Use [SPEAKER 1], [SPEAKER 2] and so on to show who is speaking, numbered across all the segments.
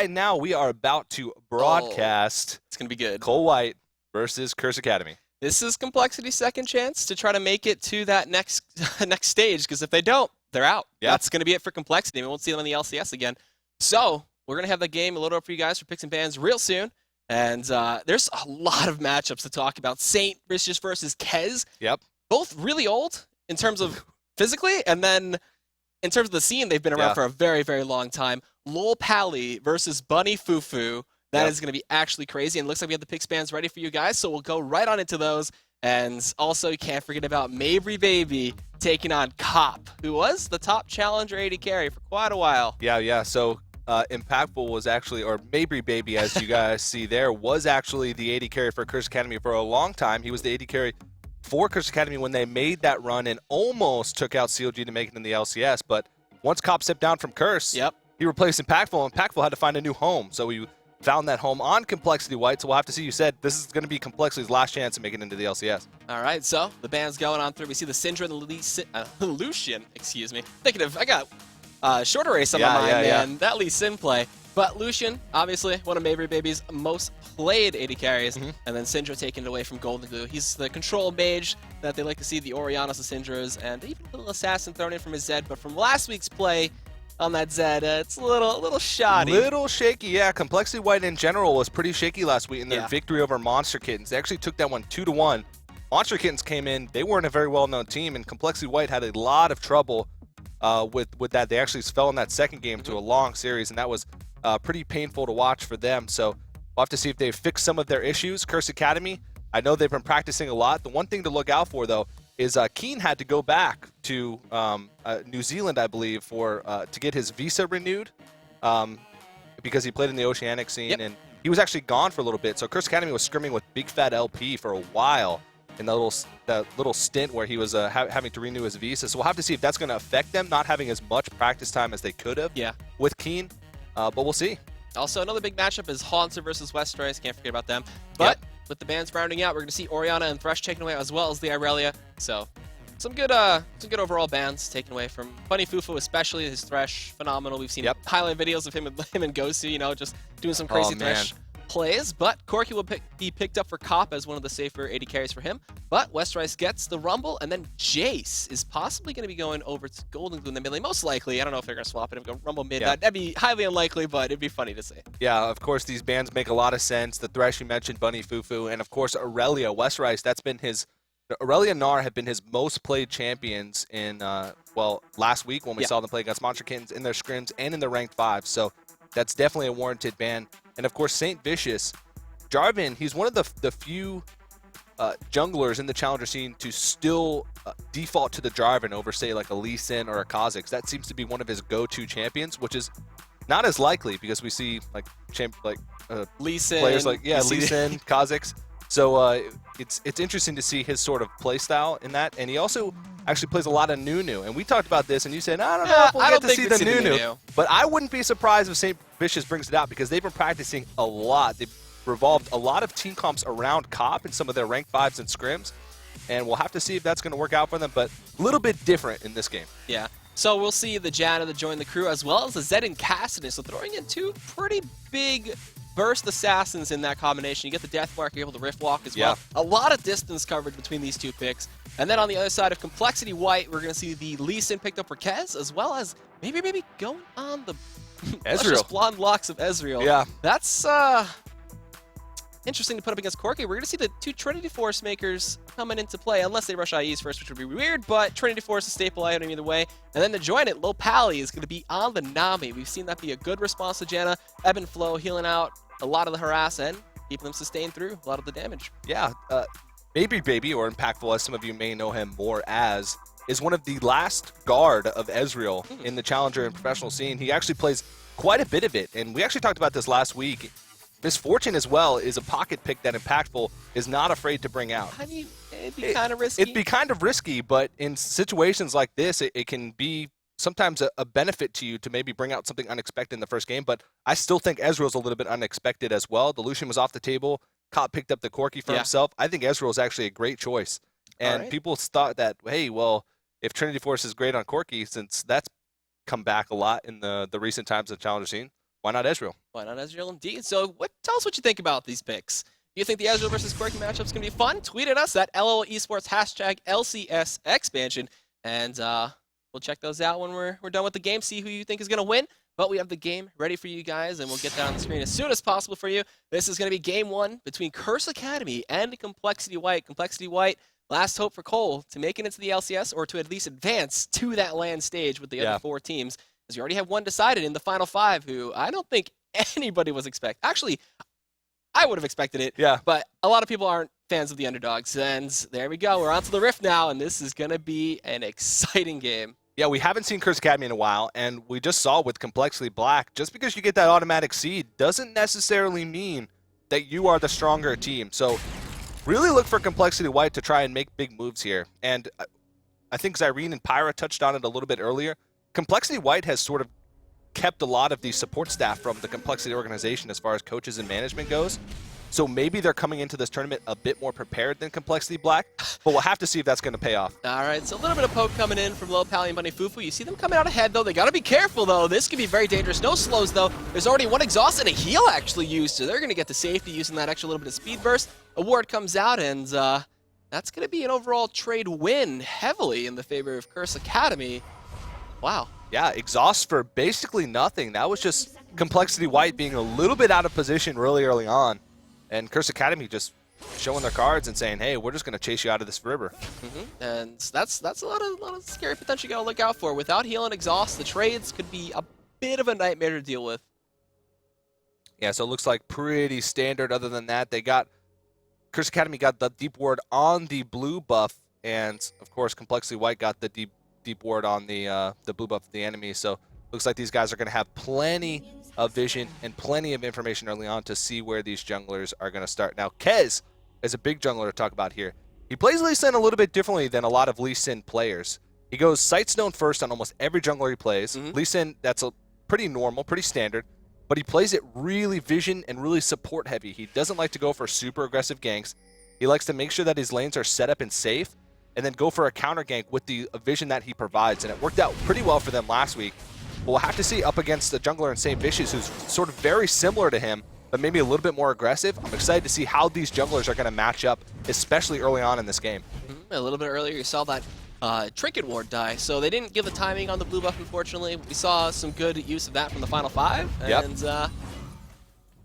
[SPEAKER 1] Right now, we are about to broadcast
[SPEAKER 2] It's going to be good.
[SPEAKER 1] Cole White versus Curse Academy.
[SPEAKER 2] This is Complexity's second chance to try to make it to that next stage, because if they don't, they're out.
[SPEAKER 1] Yeah.
[SPEAKER 2] That's going to be it for Complexity. We won't see them in the LCS again. So we're going to have that game loaded up for you guys for picks and bans real soon. And there's a lot of matchups to talk about. Saint versus Kez.
[SPEAKER 1] Yep.
[SPEAKER 2] Both really old in terms of physically, and then in terms of the scene, they've been around for a very, very long time. Lol Pally versus Bunny Fufu. That is going to be actually crazy, and it looks like we have the pick spans ready for you guys, so we'll go right on into those. And also, you can't forget about Mabry Baby taking on Cop, who was the top challenger AD carry for quite a while.
[SPEAKER 1] Yeah. So Impactful was actually, or Mabry Baby, as you guys see there, was actually the AD carry for Curse Academy for a long time. He was the AD carry for Curse Academy when they made that run and almost took out CLG to make it in the LCS. But once Cop stepped down from Curse, he replaced Impactful, and Impactful had to find a new home. So we found that home on Complexity White, so we'll have to see. You said this is going to be Complexity's last chance to make it into the LCS.
[SPEAKER 2] All right, so the band's going on through. We see the Syndra and the Lucian, excuse me. I got shorter race on my mind, man. That Lee Sin play. But Lucian, obviously, one of Mabry Baby's most played AD carries, and then Syndra taking it away from Golden Glue. He's the control mage that they like to see, the Orianas, the Syndras, and even a little assassin thrown in from his Zed. But from last week's play, on that Zed, it's a little shoddy.
[SPEAKER 1] Little shaky, yeah. Complexity White in general was pretty shaky last week in their victory over Monster Kittens. They actually took that one 2-1. Monster Kittens came in. They weren't a very well-known team, and Complexity White had a lot of trouble with that. They actually fell in that second game to a long series, and that was pretty painful to watch for them. So we'll have to see if they fix some of their issues. Curse Academy, I know they've been practicing a lot. The one thing to look out for, though, is Keen had to go back to New Zealand, I believe, to get his visa renewed because he played in the Oceanic scene, and he was actually gone for a little bit. So Curse Academy was scrimming with Big Fat LP for a while in that little stint where he was having to renew his visa. So we'll have to see if that's going to affect them, not having as much practice time as they could have with Keen, but we'll see.
[SPEAKER 2] Also, another big matchup is Haunter versus Westerice. Can't forget about them. But with the bands rounding out, we're going to see Oriana and Thresh taken away, as well as the Irelia. So some good overall bands taken away from Bunny Fufu, especially his Thresh, phenomenal. We've seen highlight videos of him and Gosu, just doing some crazy Thresh plays. But Corki will be picked up for Cop as one of the safer AD carries for him. But Westerice gets the Rumble, and then Jace is possibly going to be going over to Golden Glue in the mid lane. Most likely, I don't know if they're going to swap it and go Rumble mid. That'd be highly unlikely, but it'd be funny to see. Yeah,
[SPEAKER 1] of course, these bands make a lot of sense. The Thresh you mentioned, Bunny Fufu, and of course Aurelia. Westerice, that's been Aurelia and Gnar have been his most played champions in, last week when we saw them play against Monster Kittens in their scrims and in their ranked 5. So that's definitely a warranted ban. And of course, Saint Vicious, Jarvan, he's one of the few junglers in the challenger scene to still default to the Jarvan over, say, like a Lee Sin or a Kha'Zix. That seems to be one of his go-to champions, which is not as likely because we see
[SPEAKER 2] Lee Sin,
[SPEAKER 1] players like Lee Sin, Kha'Zix. So it's interesting to see his sort of play style in that. And he also actually plays a lot of Nunu. And we talked about this, and you said, I don't know if we'll get to see the Nunu. But I wouldn't be surprised if St. Vicious brings it out because they've been practicing a lot. They've revolved a lot of team comps around Cop in some of their rank 5s and scrims. And we'll have to see if that's going to work out for them. But a little bit different in this game.
[SPEAKER 2] Yeah. So we'll see the Janna that join the crew, as well as the Zed and Cassidy. So throwing in two pretty big burst assassins in that combination. You get the Death Mark, you're able to Rift Walk as well. A lot of distance coverage between these two picks. And then on the other side of Complexity White, we're going to see the Lee Sin picked up for Kez, as well as maybe going on the
[SPEAKER 1] Ezreal.
[SPEAKER 2] blonde locks of Ezreal.
[SPEAKER 1] Yeah.
[SPEAKER 2] That's interesting to put up against Corki. We're going to see the two Trinity Force makers coming into play, unless they rush IEs first, which would be weird, but Trinity Force is a staple item either way. And then to join it, Lil Pally is going to be on the Nami. We've seen that be a good response to Janna. Ebb and Flow healing out a lot of the harass and keeping them sustained through a lot of the damage.
[SPEAKER 1] Yeah, Mabry Baby, or Impactful, as some of you may know him more as, is one of the last guard of Ezreal in the challenger and professional scene. He actually plays quite a bit of it, and we actually talked about this last week. Misfortune as well is a pocket pick that Impactful is not afraid to bring out.
[SPEAKER 2] I mean, it'd be kind of risky.
[SPEAKER 1] It'd be kind of risky, but in situations like this, it can be sometimes a benefit to you to maybe bring out something unexpected in the first game. But I still think Ezreal's a little bit unexpected as well. The Lucian was off the table. Cop picked up the Corki for himself. I think Ezreal is actually a great choice. And people thought that, hey, well, if Trinity Force is great on Corki, since that's come back a lot in the recent times of the challenger scene, Why not Ezreal?
[SPEAKER 2] Why not Ezreal indeed? So tell us what you think about these picks. Do you think the Ezreal versus Quirky matchup is going to be fun? Tweet at us at LOL Esports #LCS expansion, and we'll check those out when we're done with the game, see who you think is going to win. But we have the game ready for you guys, and we'll get that on the screen as soon as possible for you. This is going to be game 1 between Curse Academy and Complexity White. Complexity White, last hope for Cole to make it into the LCS or to at least advance to that LAN stage with the other 4 teams, as you already have one decided in the final 5, who I don't think anybody was expecting. Actually, I would have expected it, but a lot of people aren't fans of the underdogs. And there we go. We're on to the Rift now, and this is going to be an exciting game.
[SPEAKER 1] Yeah, we haven't seen Curse Academy in a while, and we just saw with Complexity Black, just because you get that automatic seed doesn't necessarily mean that you are the stronger team. So really look for Complexity White to try and make big moves here. And I think Zyrene and Pyra touched on it a little bit earlier. Complexity White has sort of kept a lot of the support staff from the Complexity organization as far as coaches and management goes. So maybe they're coming into this tournament a bit more prepared than Complexity Black, but we'll have to see if that's going to pay off.
[SPEAKER 2] All right, so a little bit of poke coming in from Low Pally and Bunny Fufu. You see them coming out ahead, though. They got to be careful, though. This could be very dangerous. No slows, though. There's already one exhaust and a heal actually used, so they're going to get the safety using that extra little bit of speed burst. A ward comes out, and that's going to be an overall trade win heavily in the favor of Curse Academy. Wow.
[SPEAKER 1] Yeah, exhaust for basically nothing. That was just Complexity White being a little bit out of position really early on. And Curse Academy just showing their cards and saying, hey, we're just going to chase you out of this river.
[SPEAKER 2] And that's a lot of scary potential you got to look out for. Without heal and exhaust, the trades could be a bit of a nightmare to deal with.
[SPEAKER 1] Yeah, so it looks like pretty standard. Other than that, Curse Academy got the deep ward on the blue buff. And, of course, Complexity White got the deep ward on the blue buff of the enemy. So looks like these guys are going to have plenty of vision and plenty of information early on to see where these junglers are going to start. Now, Kez is a big jungler to talk about here. He plays Lee Sin a little bit differently than a lot of Lee Sin players. He goes Sight Stone first on almost every jungler he plays. Lee Sin, that's pretty normal, pretty standard, but he plays it really vision and really support heavy. He doesn't like to go for super aggressive ganks. He likes to make sure that his lanes are set up and safe, and then go for a counter gank with the vision that he provides. And it worked out pretty well for them last week. But we'll have to see up against the jungler in St. Vicious, who's sort of very similar to him, but maybe a little bit more aggressive. I'm excited to see how these junglers are going to match up, especially early on in this game.
[SPEAKER 2] A little bit earlier, you saw that Trinket Ward die, so they didn't give the timing on the blue buff, unfortunately. We saw some good use of that from the final 5, and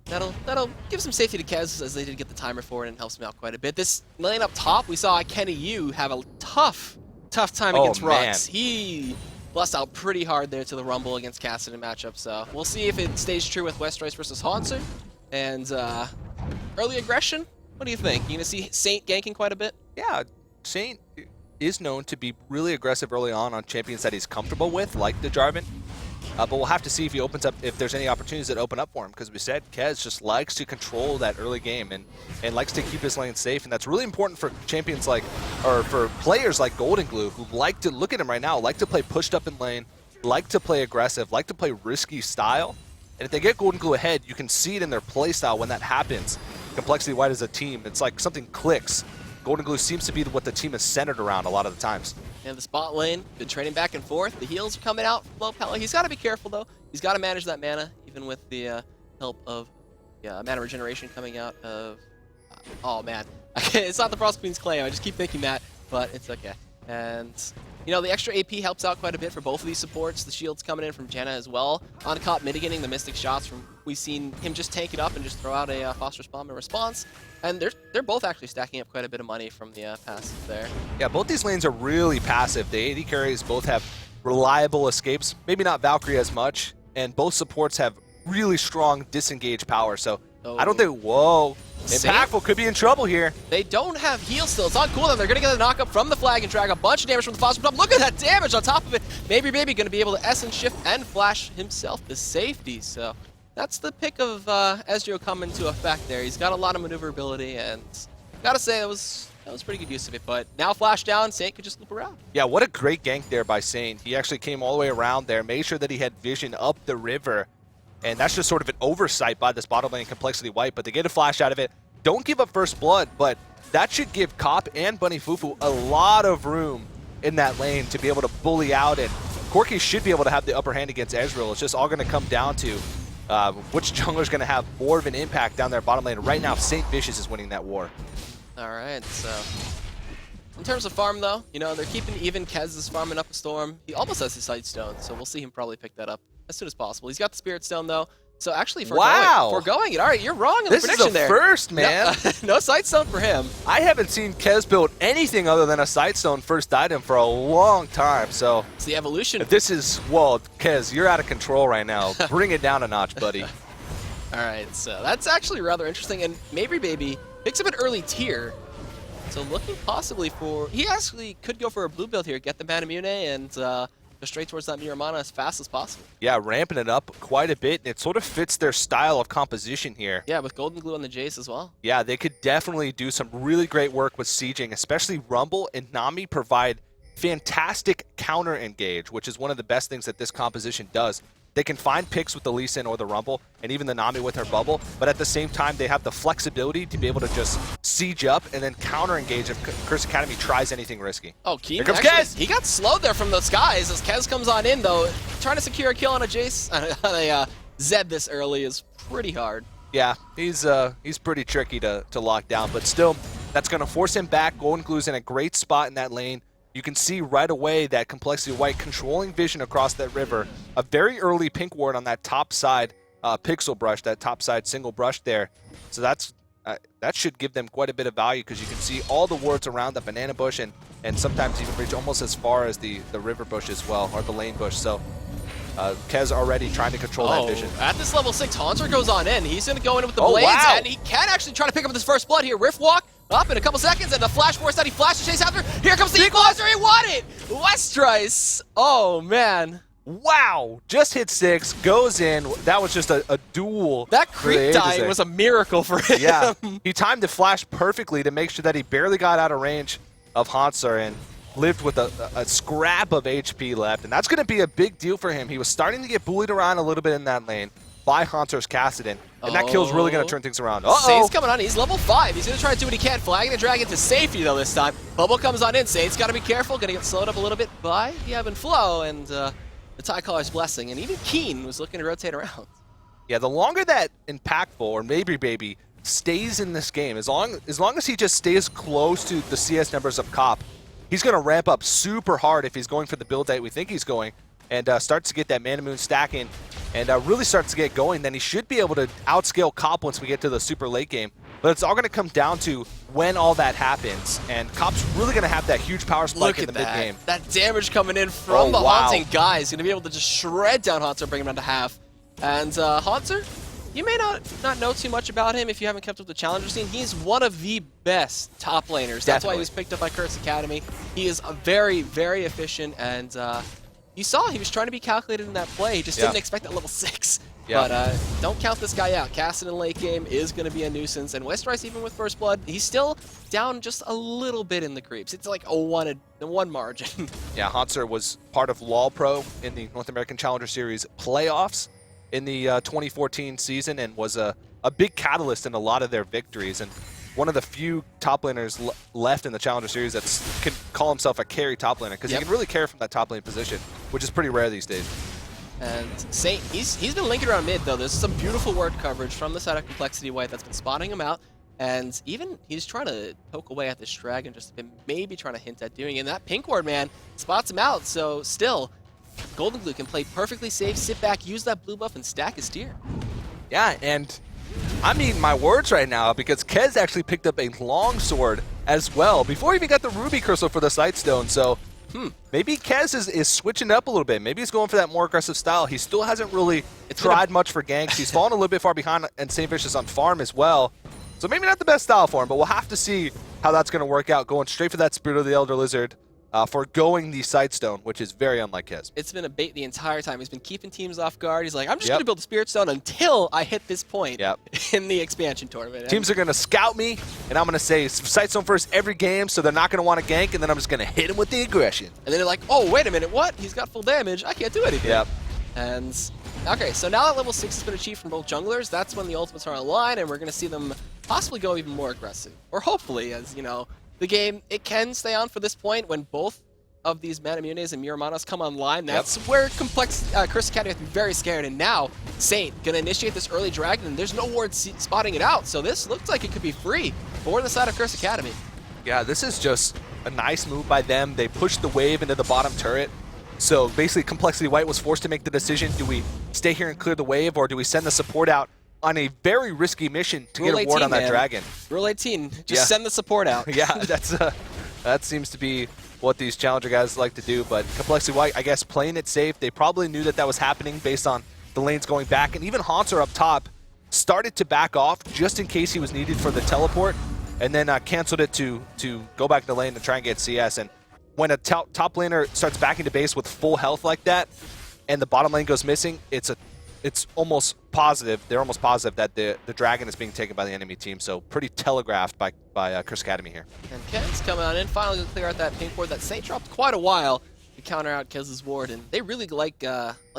[SPEAKER 2] that'll give some safety to Kez, as they did get the timer for it, and helps him out quite a bit. This lane up top, we saw Kenny Yu have a tough time against Rux. He blessed out pretty hard there to the Rumble against Cassidy matchup, so we'll see if it stays true with Westroyce versus Hanser. And early aggression, what do you think? You gonna see Saint ganking quite a bit?
[SPEAKER 1] Yeah, Saint is known to be really aggressive early on champions that he's comfortable with, like the Jarvan. But we'll have to see if he opens up, if there's any opportunities that open up for him, because we said Kez just likes to control that early game and likes to keep his lane safe, and that's really important for champions like, or for players like Golden Glue, who like to, look at him right now, like to play pushed up in lane, like to play aggressive, like to play risky style. And if they get Golden Glue ahead, you can see it in their play style when that happens. Complexity White as a team, it's like something clicks. Golden Glue seems to be what the team is centered around a lot of the times.
[SPEAKER 2] And the spot lane, been trading back and forth. The heals are coming out from Low Pally. He's got to be careful, though. He's got to manage that mana, even with the help of mana regeneration coming out of... oh, man. It's not the Frost Queen's claim. I just keep thinking that, but it's okay. And, you know, the extra AP helps out quite a bit for both of these supports. The shield's coming in from Jenna as well. On Cop mitigating the Mystic shots from... We've seen him just tank it up and just throw out a Phosphorus Bomb in response. And they're both actually stacking up quite a bit of money from the passive there.
[SPEAKER 1] Yeah, both these lanes are really passive. The AD carries both have reliable escapes, maybe not Valkyrie as much, and both supports have really strong disengage power. So I don't think, whoa, Impactful could be in trouble here.
[SPEAKER 2] They don't have heal still. It's on cooldown. They're going to get a knock up from the flag and drag a bunch of damage from the Phosphorus Bomb. Look at that damage on top of it. Maybe Baby going to be able to Essence Shift and flash himself to safety. So that's the pick of Ezreal coming to effect there. He's got a lot of maneuverability, and gotta say that was pretty good use of it. But now flash down, Saint could just loop around.
[SPEAKER 1] Yeah, what a great gank there by Saint. He actually came all the way around there, made sure that he had vision up the river. And that's just sort of an oversight by this bottom lane Complexity White, but they get a flash out of it. Don't give up first blood, but that should give Cop and Bunny Fufu a lot of room in that lane to be able to bully out, and Corki should be able to have the upper hand against Ezreal. It's just all going to come down to which jungler is going to have more of an impact down their bottom lane. Right now, St. Vicious is winning that war.
[SPEAKER 2] All right, so in terms of farm, though, you know, they're keeping even. Kez is farming up a storm. He almost has his Sight Stone, so we'll see him probably pick that up as soon as possible. He's got the Spirit Stone, though. So actually, foregoing it. All right, you're wrong in the prediction there.
[SPEAKER 1] This is the first, man.
[SPEAKER 2] No Sight Stone for him.
[SPEAKER 1] I haven't seen Kez build anything other than a Sight Stone first item for a long time. So
[SPEAKER 2] it's the evolution.
[SPEAKER 1] If this is, well, Kez, you're out of control right now. Bring it down a notch, buddy.
[SPEAKER 2] All right, so that's actually rather interesting. And Mabry Baby picks up an early tier. So looking possibly for, he actually could go for a blue build here, get the Manamune, and go straight towards that Miramana as fast as possible. Yeah,
[SPEAKER 1] ramping it up quite a bit. It sort of fits their style of composition here.
[SPEAKER 2] Yeah, with Golden Glue on the Jace as well.
[SPEAKER 1] Yeah, they could definitely do some really great work with sieging, especially Rumble and Nami provide fantastic counter engage, which is one of the best things that this composition does. They can find picks with the Lee Sin or the Rumble, and even the Nami with her bubble, but at the same time, they have the flexibility to be able to just siege up and then counter-engage if Curse Academy tries anything risky.
[SPEAKER 2] Oh, Keen,
[SPEAKER 1] here comes Kez!
[SPEAKER 2] He got slowed there from the skies as Kez comes on in, though. Trying to secure a kill on a Jace, on a Zed this early is pretty hard.
[SPEAKER 1] Yeah, he's pretty tricky to lock down, but still, that's going to force him back. Golden Glue's in a great spot in that lane. You can see right away that Complexity White controlling vision across that river. A very early pink ward on that top side pixel brush, that top side single brush there. So that's that should give them quite a bit of value because you can see all the wards around the banana bush and sometimes even reach almost as far as the river bush as well, or the lane bush. So Kez already trying to control that vision.
[SPEAKER 2] At this level 6, Haunter goes on in. He's going to go in with the blades, and he can actually try to pick up his first blood here. Rift Walk up in a couple seconds, and the Flash Force that he flashes chase after. Here comes the equalizer, he won it! Westrice, oh man.
[SPEAKER 1] Wow, just hit 6, goes in. That was just a duel.
[SPEAKER 2] That creep dying was a miracle for him.
[SPEAKER 1] Yeah, he timed the flash perfectly to make sure that he barely got out of range of Hansar and lived with a scrap of HP left. And that's going to be a big deal for him. He was starting to get bullied around a little bit in that lane by Hansar's Kassadin. And that kill's really going to turn things around.
[SPEAKER 2] Saint's coming on. He's level 5. He's going to try to do what he can. Flagging the dragon to safety, though, this time. Bubble comes on in. Saint's got to be careful. Going to get slowed up a little bit by the ebb and flow and the Tie Caller's blessing. And even Keen was looking to rotate around.
[SPEAKER 1] Yeah, the longer that Impactful or Mabry Baby stays in this game, as long as he just stays close to the CS numbers of Cop, he's going to ramp up super hard if he's going for the build that we think he's going, and starts to get that Mana Moon stacking, and really starts to get going. Then he should be able to outscale Cop once we get to the super late game. But it's all going to come down to when all that happens, and Cop's really going to have that huge power spike in the mid game.
[SPEAKER 2] That damage coming in from the Haunting guy is going to be able to just shred down Haunter, bring him down to half. And Haunter, you may not know too much about him if you haven't kept up the challenger scene. He's one of the best top laners. That's why he was picked up by Curse Academy. He is very, very efficient, and you saw he was trying to be calculated in that play. He just didn't expect that level 6. Yeah. But don't count this guy out. Kassadin in late game is going to be a nuisance, and Westrice, even with first blood, he's still down just a little bit in the creeps. It's like a one margin.
[SPEAKER 1] Yeah, Hansar was part of LOL Pro in the North American Challenger Series playoffs in the 2014 season, and was a big catalyst in a lot of their victories, and one of the few top laners left in the Challenger Series that can call himself a carry top laner, because he can really carry from that top lane position, which is pretty rare these days.
[SPEAKER 2] And Saint, he's been linking around mid, though. There's some beautiful word coverage from the side of Complexity White that's been spotting him out, and even he's trying to poke away at this dragon, just been maybe trying to hint at doing it. And that pink ward, man, spots him out, so still, Golden Glue can play perfectly safe, sit back, use that blue buff, and stack his tier.
[SPEAKER 1] Yeah, and I'm eating my words right now because Kez actually picked up a longsword as well before he even got the Ruby Crystal for the Sight Stone. So maybe Kez is switching up a little bit. Maybe he's going for that more aggressive style. He still hasn't really tried much for ganks. He's fallen a little bit far behind, and St. Vicious on farm as well. So maybe not the best style for him, but we'll have to see how that's going to work out, going straight for that Spirit of the Elder Lizard. Forgoing the Sight Stone, which is very unlike his.
[SPEAKER 2] It's been a bait the entire time. He's been keeping teams off guard. He's like, I'm just going to build a Spirit Stone until I hit this point in the expansion tournament.
[SPEAKER 1] Teams are going to scout me, and I'm going to say Sight Stone first every game, so they're not going to want to gank, and then I'm just going to hit him with the aggression.
[SPEAKER 2] And then they're like, oh, wait a minute, what? He's got full damage. I can't do anything. And, okay, so now that level 6 has been achieved from both junglers, that's when the ultimates are online, and we're going to see them possibly go even more aggressive. Or hopefully, as, you know, the game, it can stay on for this point when both of these Manamunes and Miramanos come online, that's where Curse Academy has to be very scared. And now Saint gonna initiate this early dragon, and there's no ward spotting it out. So this looks like it could be free for the side of Curse Academy.
[SPEAKER 1] Yeah, this is just a nice move by them. They pushed the wave into the bottom turret. So basically, Complexity White was forced to make the decision, do we stay here and clear the wave, or do we send the support out on a very risky mission to get a ward on that dragon?
[SPEAKER 2] Rule 18, just send the support out.
[SPEAKER 1] Yeah, that seems to be what these Challenger guys like to do, but Complexity White, I guess, playing it safe. They probably knew that that was happening based on the lanes going back, and even Haunter up top started to back off just in case he was needed for the teleport, and then canceled it to go back to the lane and try and get CS. And when a top laner starts backing to base with full health like that, and the bottom lane goes missing, it's almost positive. They're almost positive that the dragon is being taken by the enemy team. So pretty telegraphed by Curse Academy here.
[SPEAKER 2] And Kez coming on in, finally to clear out that pink ward that Saint dropped quite a while to counter out Kez's ward, and they really like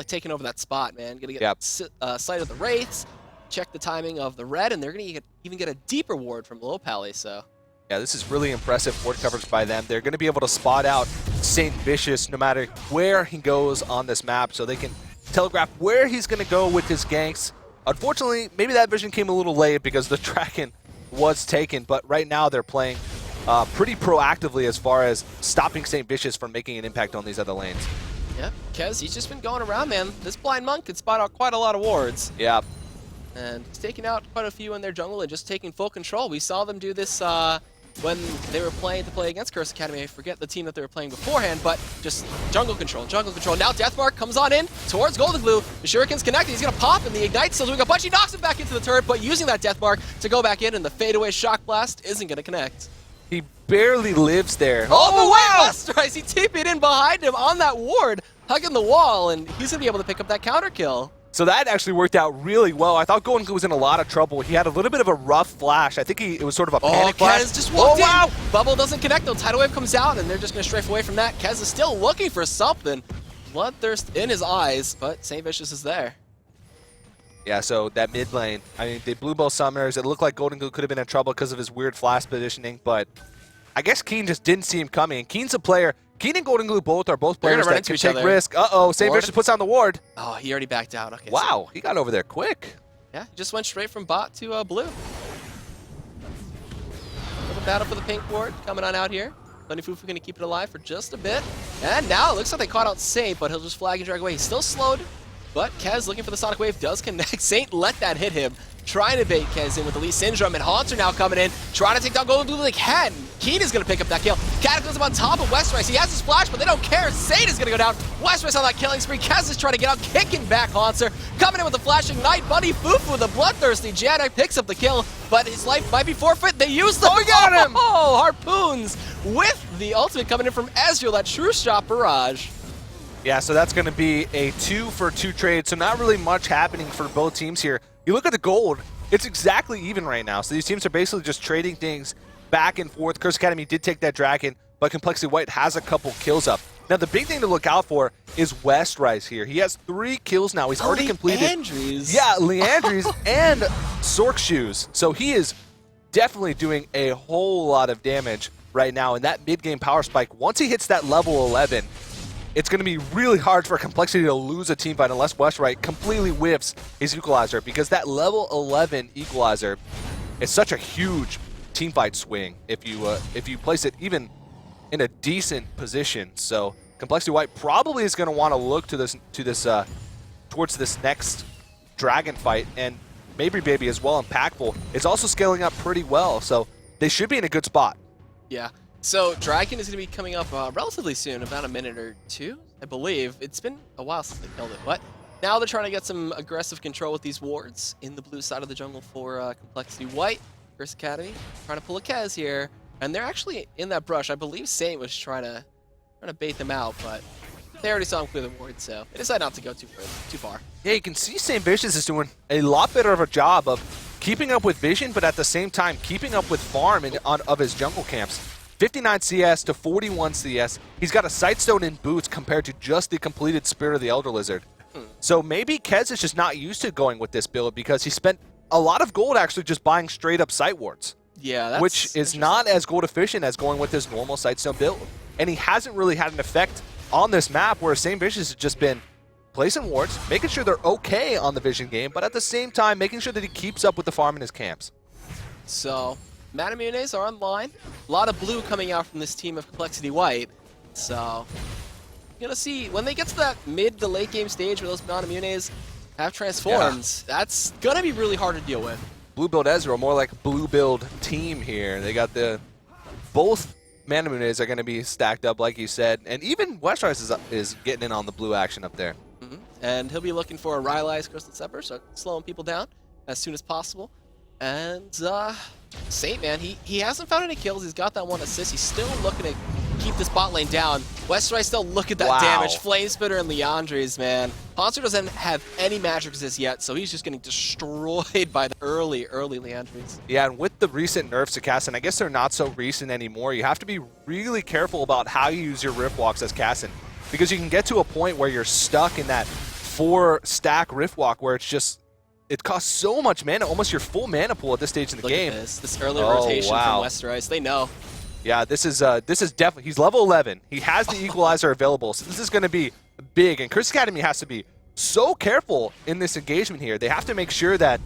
[SPEAKER 2] taking over that spot, man. Gonna get sight of the wraiths, check the timing of the red, and they're gonna even get a deeper ward from Low Pally. So.
[SPEAKER 1] Yeah, this is really impressive ward coverage by them. They're going to be able to spot out Saint Vicious no matter where he goes on this map, so they can telegraph where he's going to go with his ganks. Unfortunately, maybe that vision came a little late because the dragon was taken, but right now they're playing pretty proactively as far as stopping Saint Vicious from making an impact on these other lanes.
[SPEAKER 2] Yeah, Kez, he's just been going around, man. This Blind Monk can spot out quite a lot of wards.
[SPEAKER 1] Yeah.
[SPEAKER 2] And he's taking out quite a few in their jungle and just taking full control. We saw them do this when they were playing against Curse Academy. I forget the team that they were playing beforehand, but just jungle control, jungle control. Now Deathmark comes on in towards Golden Glue. The Shuriken's connected. He's going to pop, and the Ignite's still doing a bunch. He knocks him back into the turret, but using that Deathmark to go back in, and the fadeaway Shock Blast isn't going to connect.
[SPEAKER 1] He barely lives there.
[SPEAKER 2] Oh, wow! Westrise, he TP'd in behind him on that ward, hugging the wall, and he's going to be able to pick up that counter kill.
[SPEAKER 1] So that actually worked out really well. I thought Golden Glue was in a lot of trouble. He had a little bit of a rough flash. I think it was sort of a panic flash.
[SPEAKER 2] Kez just walked in. Bubble doesn't connect though. Tidal Wave comes out, and they're just going to strafe away from that. Kez is still looking for something. Bloodthirst in his eyes, but Saint Vicious is there.
[SPEAKER 1] Yeah, so that mid lane, I mean, they blew both summoners. It looked like Golden Glue could have been in trouble because of his weird flash positioning, but I guess Keen just didn't see him coming. And Keen's a player. Keen and Golden Glue both players that can take risk. Uh-oh, Saint Vicious puts down the ward.
[SPEAKER 2] Oh, he already backed out. Okay.
[SPEAKER 1] Wow, he got over there quick.
[SPEAKER 2] Yeah, he just went straight from bot to blue. Little battle for the pink ward coming on out here. Funnyfufu gonna keep it alive for just a bit. And now it looks like they caught out Saint, but he'll just flag and drag away. He's still slowed, but Kez looking for the Sonic Wave does connect. Saint let that hit him. Trying to bait Kez in with the Lee Syndrome, and Haunter now coming in, trying to take down Golden Glue like Hen. Keen is going to pick up that kill. Cataclysm on top of Westrise. He has his flash, but they don't care. Saint is going to go down. Westrise on that killing spree. Kez is trying to get out, kicking back Haunter. Coming in with the flashing Night Bunny. Fufu, the bloodthirsty Janek, picks up the kill, but his life might be forfeit. They use the
[SPEAKER 1] got him!
[SPEAKER 2] Oh, harpoons with the ultimate coming in from Ezreal, that true shot barrage.
[SPEAKER 1] Yeah, so that's going to be a 2-for-2 trade, so not really much happening for both teams here. You look at the gold, it's exactly even right now. So these teams are basically just trading things back and forth. Curse Academy did take that dragon, but Complexity White has a couple kills up. Now, the big thing to look out for is Westrise here. He has 3 kills now. He's already completed.
[SPEAKER 2] Leandries.
[SPEAKER 1] Yeah, Leandries and Sork Shoes. So he is definitely doing a whole lot of damage right now. And that mid-game power spike, once he hits that level 11, it's going to be really hard for Complexity to lose a team fight unless Westrise completely whiffs his equalizer, because that level 11 equalizer is such a huge team fight swing if you place it even in a decent position. So Complexity White probably is going to want to look to towards this next dragon fight, and Maybe Baby as well, impactful. It's also scaling up pretty well, so they should be in a good spot.
[SPEAKER 2] Yeah. So Dragon is going to be coming up relatively soon, about a minute or two, I believe. It's been a while since they killed it, but now they're trying to get some aggressive control with these wards in the blue side of the jungle for Complexity White. Curse Academy trying to pull a Kez here, and they're actually in that brush. I believe Saint was trying to bait them out, but they already saw him clear the ward, so they decided not to go too far. Yeah,
[SPEAKER 1] you can see Saint Vicious is doing a lot better of a job of keeping up with vision, but at the same time keeping up with farm of his jungle camps. 59 CS to 41 CS. He's got a Sightstone in boots compared to just the completed Spirit of the Elder Lizard. So maybe Kez is just not used to going with this build because he spent a lot of gold actually just buying straight up sight wards.
[SPEAKER 2] Yeah, that's
[SPEAKER 1] which is not as gold efficient as going with his normal Sightstone build. and he hasn't really had an effect on this map, where St. Vicious has just been placing wards, making sure they're okay on the vision game, but at the same time making sure that he keeps up with the farm in his camps.
[SPEAKER 2] So, Manamunes are online. A lot of blue coming out from this team of Complexity White. So, you're gonna see when they get to that mid to late game stage where those Manamunes have transformed, that's gonna be really hard to deal with.
[SPEAKER 1] Blue build Ezreal, more like blue build team here. They got both Manamunes are going to be stacked up, like you said, and even Westrice is getting in on the blue action up there.
[SPEAKER 2] And he'll be looking for a Rylai's Crystal Scepter, so slowing people down as soon as possible. And Saint, man, he hasn't found any kills. He's got that one assist. He's still looking to keep this bot lane down. Westrice still look at that damage. Flame Spitter and Leandres, man. Poncer doesn't have any magic resist yet, so he's just getting destroyed by the early Leandres.
[SPEAKER 1] Yeah, and with the recent nerfs to Kassan, I guess they're not so recent anymore. You have to be really careful about how you use your Rift Walks as Kassan, because you can get to a point where you're stuck in that 4-stack Rift Walk where it's just, it costs so much mana, almost your full mana pool at this stage in the game.
[SPEAKER 2] Look at this early rotation from Westrice. They know.
[SPEAKER 1] Yeah, this is definitely, he's level 11. He has the equalizer available, so this is going to be big. And Curse Academy has to be so careful in this engagement here. They have to make sure that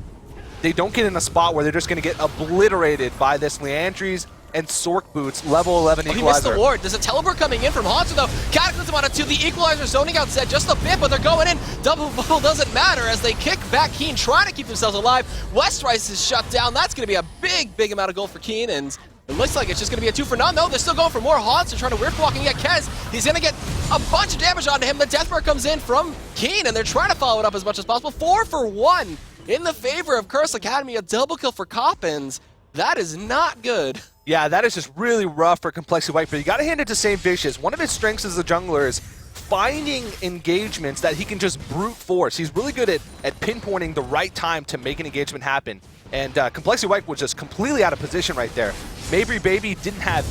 [SPEAKER 1] they don't get in a spot where they're just going to get obliterated by this Leandres and Sork Boots level 11 equalizer.
[SPEAKER 2] He missed the ward. There's a teleport coming in from Haunter though. Cataclysm on it too. The equalizer zoning out set just a bit, but they're going in. Double bubble doesn't matter as they kick back Keen, trying to keep themselves alive. Westrice is shut down. That's going to be a big amount of gold for Keen, and it looks like it's just going to be a 2 for none. No, they're still going for more haunts. They're trying to rift walking at Kez. He's going to get a bunch of damage onto him. The death mark comes in from Keen, and they're trying to follow it up as much as possible. 4 for 1 in the favor of Curse Academy. A double kill for Coppins. That is not good.
[SPEAKER 1] Yeah, that is just really rough for Complexity White, but you got to hand it to St. Vicious. One of his strengths as a jungler is finding engagements that he can just brute force. He's really good at pinpointing the right time to make an engagement happen. And Complexity White was just completely out of position right there. Mabry Baby didn't have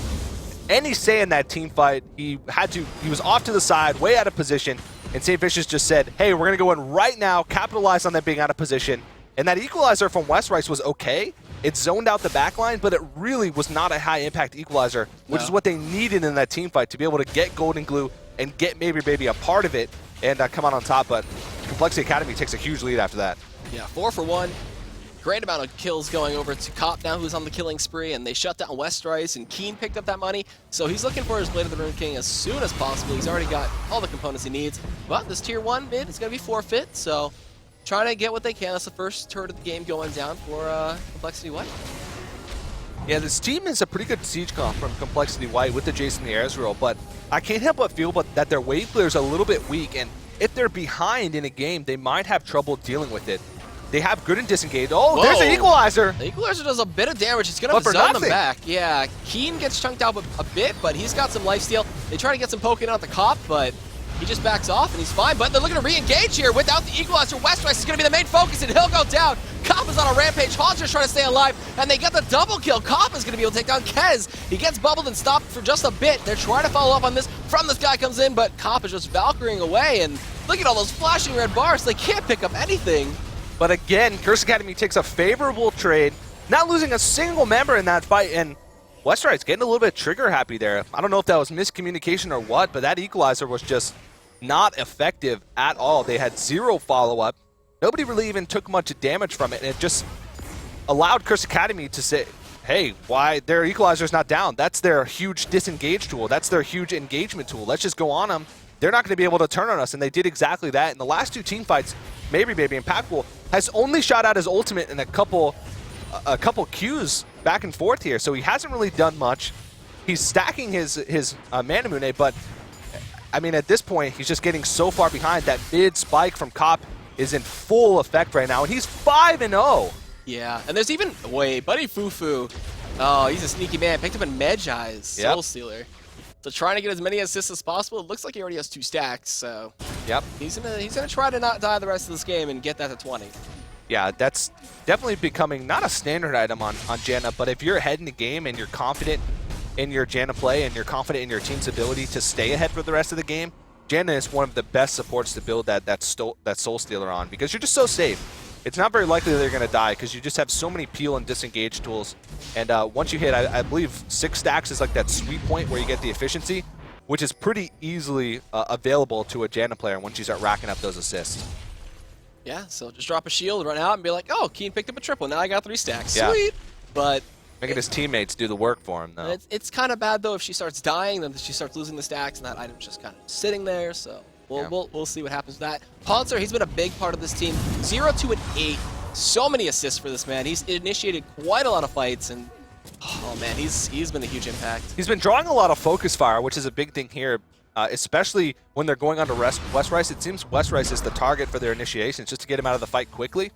[SPEAKER 1] any say in that team fight. He was off to the side, way out of position, and St. Vicious just said, hey, we're going to go in right now, capitalize on that being out of position. And that equalizer from Westrice was okay. It zoned out the backline, but it really was not a high-impact equalizer, which is what they needed in that team fight to be able to get Golden Glue and get Mabry Baby a part of it and come out on top. But Complexity Academy takes a huge lead after that.
[SPEAKER 2] Yeah, 4 for 1. Great amount of kills going over to Cop now, who's on the killing spree, and they shut down Westrice, and Keen picked up that money. So he's looking for his Blade of the Rune King as soon as possible. He's already got all the components he needs. But this tier 1 mid is going to be forfeit, so trying to get what they can. That's the first turret of the game going down for Complexity White.
[SPEAKER 1] Yeah, this team is a pretty good siege comp from Complexity White with the Jason the Ezreal, but I can't help but feel that their wave clear is a little bit weak, and if they're behind in a game, they might have trouble dealing with it. They have good and disengaged. Oh, whoa, there's the equalizer.
[SPEAKER 2] The equalizer does a bit of damage. It's going to zone them back. Yeah, Keen gets chunked out a bit, but he's got some lifesteal. They try to get some poking out the Cop, but he just backs off and he's fine. But they're looking to re-engage here without the equalizer. Westrice is going to be the main focus, and he'll go down. Cop is on a rampage. Haunter's trying to stay alive, and they get the double kill. Cop is going to be able to take down Kez. He gets bubbled and stopped for just a bit. They're trying to follow up on this. From this guy comes in, but Cop is just Valkyrying away, and look at all those flashing red bars. They can't pick up anything.
[SPEAKER 1] But again, Curse Academy takes a favorable trade, not losing a single member in that fight, and Westrice getting a little bit trigger happy there. I don't know if that was miscommunication or what, but that equalizer was just not effective at all. They had 0 follow-up. Nobody really even took much damage from it, and it just allowed Curse Academy to say, hey, why their equalizer's not down? That's their huge disengage tool. That's their huge engagement tool. Let's just go on them. They're not going to be able to turn on us, and they did exactly that. In the last 2 team fights, Mabry Baby and Packpool has only shot out his ultimate in a couple Qs back and forth here, so he hasn't really done much. He's stacking his Manamune, but I mean, at this point, he's just getting so far behind. That mid spike from Cop is in full effect right now, and he's 5-0.
[SPEAKER 2] Yeah, and there's even, wait, Buddy Fufu. Oh, he's a sneaky man. Picked up in Medjai's Soul Stealer. So trying to get as many assists as possible. It looks like he already has 2 stacks, so he's gonna try to not die the rest of this game and get that to 20.
[SPEAKER 1] Yeah, that's definitely becoming not a standard item on Janna, but if you're ahead in the game and you're confident in your Janna play and you're confident in your team's ability to stay ahead for the rest of the game, Janna is one of the best supports to build that Soul Stealer on, because you're just so safe. It's not very likely that they're going to die because you just have so many peel and disengage tools. And once you hit, I believe 6 stacks is like that sweet point where you get the efficiency. which is pretty easily available to a Janna player once you start racking up those assists.
[SPEAKER 2] Yeah, so just drop a shield, run out, and be like, oh, Keen picked up a triple. Now I got 3 stacks.
[SPEAKER 1] Yeah.
[SPEAKER 2] Sweet. But
[SPEAKER 1] making his teammates do the work for him, though.
[SPEAKER 2] It's kind of bad, though, if she starts dying, then she starts losing the stacks, and that item's just kind of sitting there. So we'll see what happens with that. Poncer, he's been a big part of this team. 0, 2, and 8. So many assists for this man. He's initiated quite a lot of fights, and oh man, he's been a huge impact.
[SPEAKER 1] He's been drawing a lot of focus fire, which is a big thing here, especially when they're going on to Westrice. It seems Westrice is the target for their initiations, just to get him out of the fight quickly,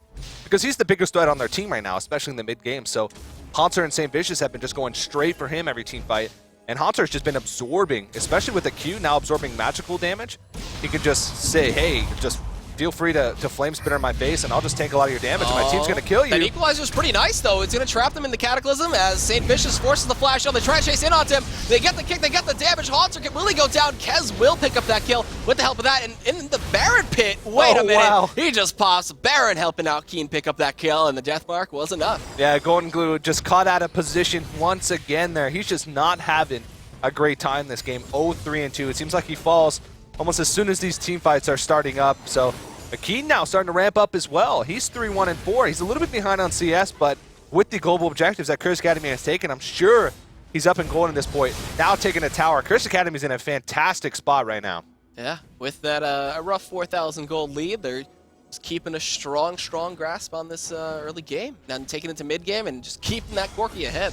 [SPEAKER 1] because he's the biggest threat on their team right now, especially in the mid game. So Haunter and St. Vicious have been just going straight for him every team fight, and Haunter's just been absorbing, especially with the Q now absorbing magical damage. He can just say, hey, just feel free to Flame Spitter in my face, and I'll just take a lot of your damage, and my team's going to kill you.
[SPEAKER 2] That equalizer's pretty nice, though. It's going to trap them in the Cataclysm as St. Vicious forces the flash on. They try to chase in on him. They get the kick, they get the damage. Haunter can really go down. Kez will pick up that kill with the help of that. And in the Baron pit, wait a minute.
[SPEAKER 1] Wow.
[SPEAKER 2] He just pops. Baron helping out Keen pick up that kill, and the death mark was enough.
[SPEAKER 1] Yeah, Golden Glue just caught out of position once again there. He's just not having a great time this game. 0-3-2. It seems like he falls almost as soon as these team fights are starting up. So Keen now starting to ramp up as well. He's 3-1-4. He's a little bit behind on CS, but with the global objectives that Curse Academy has taken, I'm sure he's up in gold at this point. Now taking a tower. Curse Academy's in a fantastic spot right now.
[SPEAKER 2] Yeah, with that a rough 4,000 gold lead, they're just keeping a strong grasp on this early game. Then taking it to mid game and just keeping that Corki ahead.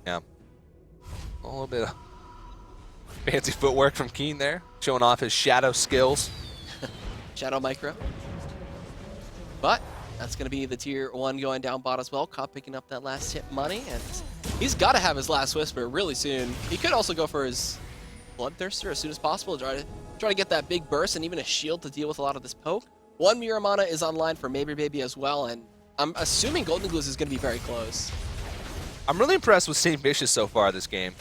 [SPEAKER 1] Yeah. A little bit of fancy footwork from Keen there, showing off his shadow skills.
[SPEAKER 2] Shadow micro. But that's going to be the tier 1 going down bot as well. Cop picking up that last hit money, and he's got to have his last Whisper really soon. He could also go for his Bloodthirster as soon as possible. Try to get that big burst and even a shield to deal with a lot of this poke. 1 Miramana is online for Maybe Baby as well, and I'm assuming Golden Glue is going to be very close.
[SPEAKER 1] I'm really impressed with St. Vicious so far this game.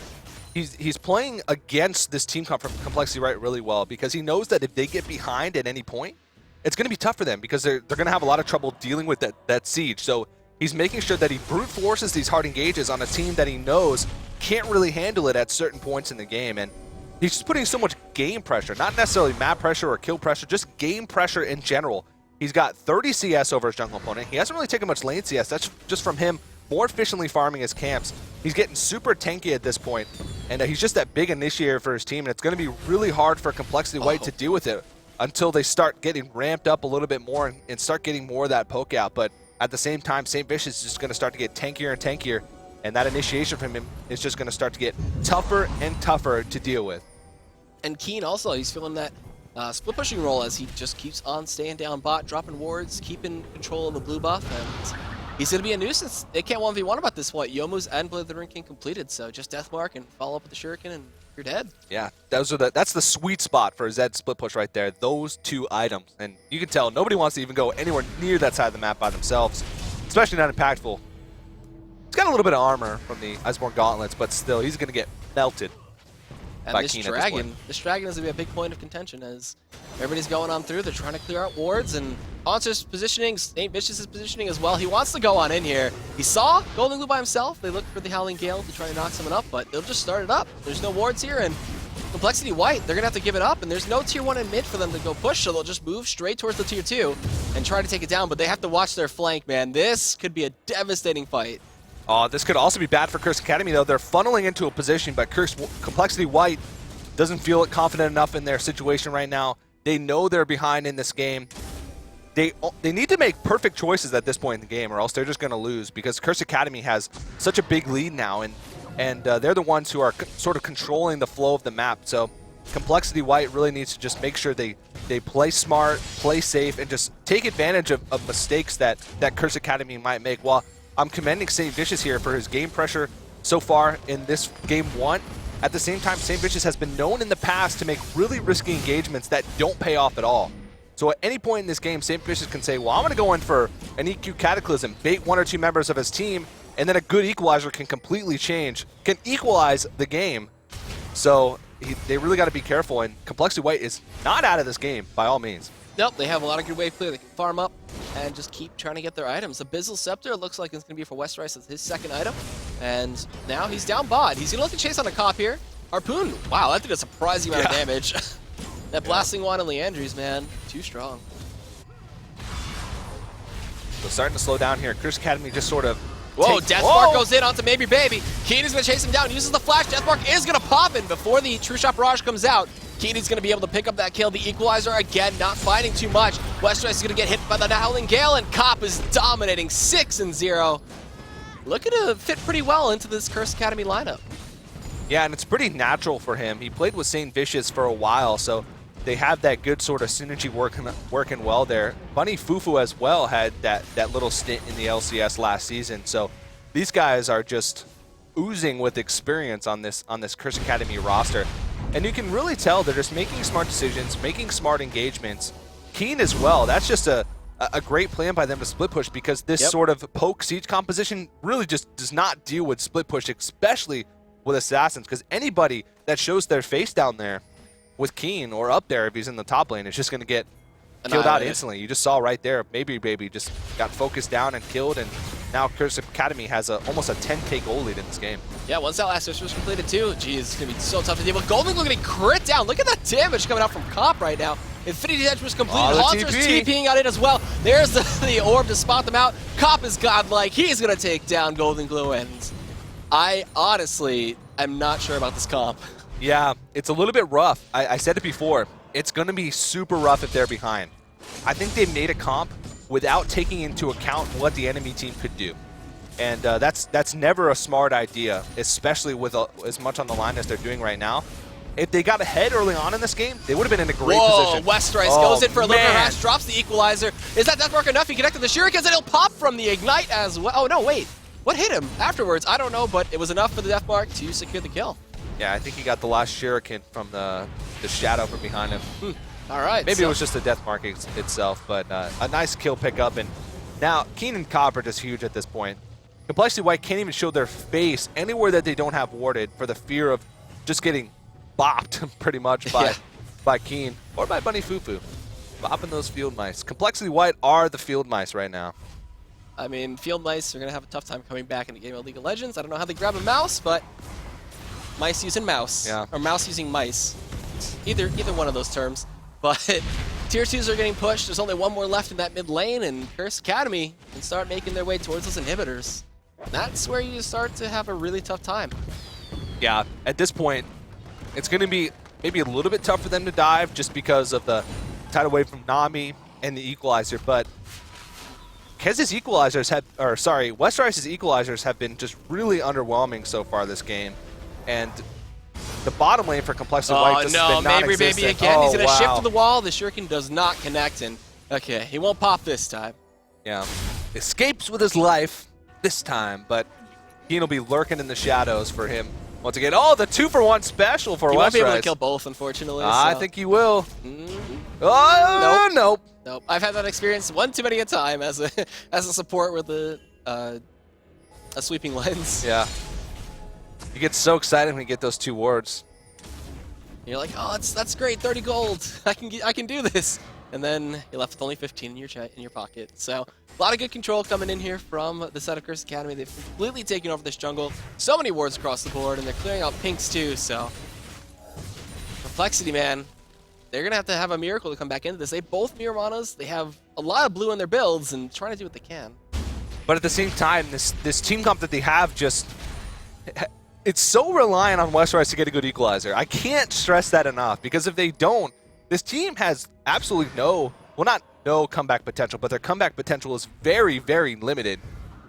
[SPEAKER 1] He's playing against this team complexity really well, because he knows that if they get behind at any point, it's going to be tough for them, because they're going to have a lot of trouble dealing with that siege. So he's making sure that he brute forces these hard engages on a team that he knows can't really handle it at certain points in the game. And he's just putting so much game pressure, not necessarily map pressure or kill pressure, just game pressure in general. He's got 30 CS over his jungle opponent. He hasn't really taken much lane CS. That's just from him more efficiently farming his camps. He's getting super tanky at this point, and he's just that big initiator for his team, and it's going to be really hard for Complexity White to deal with it until they start getting ramped up a little bit more and start getting more of that poke out. But at the same time, St. Vicious is just going to start to get tankier and tankier, and that initiation from him is just going to start to get tougher and tougher to deal with.
[SPEAKER 2] And Keen also, he's feeling that split pushing role as he just keeps on staying down bot, dropping wards, keeping control of the blue buff, and he's going to be a nuisance. They can't 1v1 about this point. Youmu's and Blade of the Ring King completed, so just Deathmark and follow up with the Shuriken and you're dead. Yeah,
[SPEAKER 1] that's the sweet spot for Zed split push right there, those 2 items. And you can tell nobody wants to even go anywhere near that side of the map by themselves, especially not impactful. He's got a little bit of armor from the Iceborne Gauntlets, but still, he's going to get melted.
[SPEAKER 2] And this dragon is going to be a big point of contention as everybody's going on through. They're trying to clear out wards, and Haunter's positioning, St. Vicious is positioning as well. He wants to go on in here. He saw Golden Glue by himself. They looked for the Howling Gale to try to knock someone up, but they'll just start it up. There's no wards here, and Complexity White, they're going to have to give it up, and there's no tier 1 in mid for them to go push, so they'll just move straight towards the tier 2 and try to take it down, but they have to watch their flank, man. This could be a devastating fight.
[SPEAKER 1] This could also be bad for Curse Academy, though. They're funneling into a position, but Complexity White doesn't feel confident enough in their situation right now. They know they're behind in this game. They need to make perfect choices at this point in the game, or else they're just going to lose, because Curse Academy has such a big lead now, and they're the ones who are sort of controlling the flow of the map. So Complexity White really needs to just make sure they play smart, play safe, and just take advantage of mistakes that Curse Academy might make. While I'm commending St. Vicious here for his game pressure so far in this game 1, at the same time, St. Vicious has been known in the past to make really risky engagements that don't pay off at all. So at any point in this game, St. Vicious can say, well, I'm going to go in for an EQ Cataclysm, bait 1 or 2 members of his team, and then a good equalizer can completely change, can equalize the game. So they really got to be careful, and Complexity White is not out of this game by all means.
[SPEAKER 2] Nope, they have a lot of good wave clear. They can farm up and just keep trying to get their items. The Abyssal Scepter looks like it's going to be for Westrice as his second item. And now he's down bot. He's going to look to chase on a cop here. Harpoon, wow, that did a surprising amount of damage. That blasting wand on Leandries, man, too strong.
[SPEAKER 1] So starting to slow down here. Curse Academy just sort of.
[SPEAKER 2] Whoa, Deathmark goes in onto Maybe Baby. Keenan's gonna chase him down, uses the flash. Deathmark is gonna pop in before the True Shot Barrage comes out. Keenan's gonna be able to pick up that kill. The Equalizer again, not finding too much. Westrice is gonna get hit by the Howling Gale, and Cop is dominating 6-0. Looking to fit pretty well into this Curse Academy lineup.
[SPEAKER 1] Yeah, and it's pretty natural for him. He played with St. Vicious for a while, so they have that good sort of synergy working well there. Bunny Fufu as well had that little stint in the LCS last season. So these guys are just oozing with experience on this Curse Academy roster. And you can really tell they're just making smart decisions, making smart engagements. Keen as well. That's just a great plan by them to split push, because this sort of poke siege composition really just does not deal with split push, especially with assassins, because anybody that shows their face down there with Keen or up there if he's in the top lane is just going to get killed out instantly. You just saw right there, Maybe Baby just got focused down and killed, and now Curse Academy has almost a 10k goal lead in this game.
[SPEAKER 2] Yeah, once that last switch was completed too, geez, it's going to be so tough to deal with. Golden Glue getting crit down. Look at that damage coming out from Cop right now. Infinity Edge was completed. Haunter's TPing out it as well. There's the orb to spot them out. Cop is godlike. He's going to take down Golden Glue, and I honestly am not sure about this comp.
[SPEAKER 1] Yeah, it's a little bit rough. I said it before. It's going to be super rough if they're behind. I think they made a comp without taking into account what the enemy team could do. And that's never a smart idea, especially with as much on the line as they're doing right now. If they got ahead early on in this game, they would have been in a great position.
[SPEAKER 2] Westrice goes in for a little bit of hash, drops the Equalizer. Is that Deathmark enough? He connected the Shurikens, and he'll pop from the Ignite as well. Oh, no, wait. What hit him afterwards? I don't know, but it was enough for the Deathmark to secure the kill.
[SPEAKER 1] Yeah, I think he got the last Shuriken from the shadow from behind him.
[SPEAKER 2] All right.
[SPEAKER 1] Maybe it was just the Deathmark itself, but a nice kill pickup. And now Keen and Cop are just huge at this point. Complexity White can't even show their face anywhere that they don't have warded for the fear of just getting bopped pretty much by Keen or by Bunny Fufu. Bopping those field mice. Complexity White are the field mice right now.
[SPEAKER 2] I mean, field mice are going to have a tough time coming back in the game of League of Legends. I don't know how they grab a mouse, but mice using mouse.
[SPEAKER 1] Yeah.
[SPEAKER 2] Or mouse using mice. Either one of those terms. But tier 2s are getting pushed. There's only one more left in that mid lane, and Curse Academy can start making their way towards those inhibitors. That's where you start to have a really tough time.
[SPEAKER 1] Yeah, at this point, it's going to be maybe a little bit tough for them to dive just because of the tidal wave from Nami and the Equalizer, but Kez's Equalizers Westrice's Equalizers have been just really underwhelming so far this game, and the bottom lane for Complexity White just has been
[SPEAKER 2] Maybe
[SPEAKER 1] non-existent.
[SPEAKER 2] again. He's going to shift to the wall. The Shuriken does not connect, and okay, he won't pop this time.
[SPEAKER 1] Yeah, escapes with his life this time, but Keen will be lurking in the shadows for him once again. Oh, the 2-for-1 special for Westrice.
[SPEAKER 2] He won't be able to kill both, unfortunately.
[SPEAKER 1] I think he will.
[SPEAKER 2] Mm-hmm.
[SPEAKER 1] Oh, nope.
[SPEAKER 2] Nope. I've had that experience one too many a time as a support with a sweeping lens.
[SPEAKER 1] Yeah. You get so excited when you get those 2 wards.
[SPEAKER 2] You're like, oh, that's great, 30 gold. I can do this. And then you're left with only 15 in your pocket. So a lot of good control coming in here from the side of Curse Academy. They've completely taken over this jungle. So many wards across the board, and they're clearing out pinks too. So Complexity, man, they're gonna have to have a miracle to come back into this. They both mirror manas. They have a lot of blue in their builds and trying to do what they can.
[SPEAKER 1] But at the same time, this team comp that they have just, it's so reliant on Westrice to get a good Equalizer. I can't stress that enough, because if they don't, this team has absolutely no comeback potential, but their comeback potential is very, very limited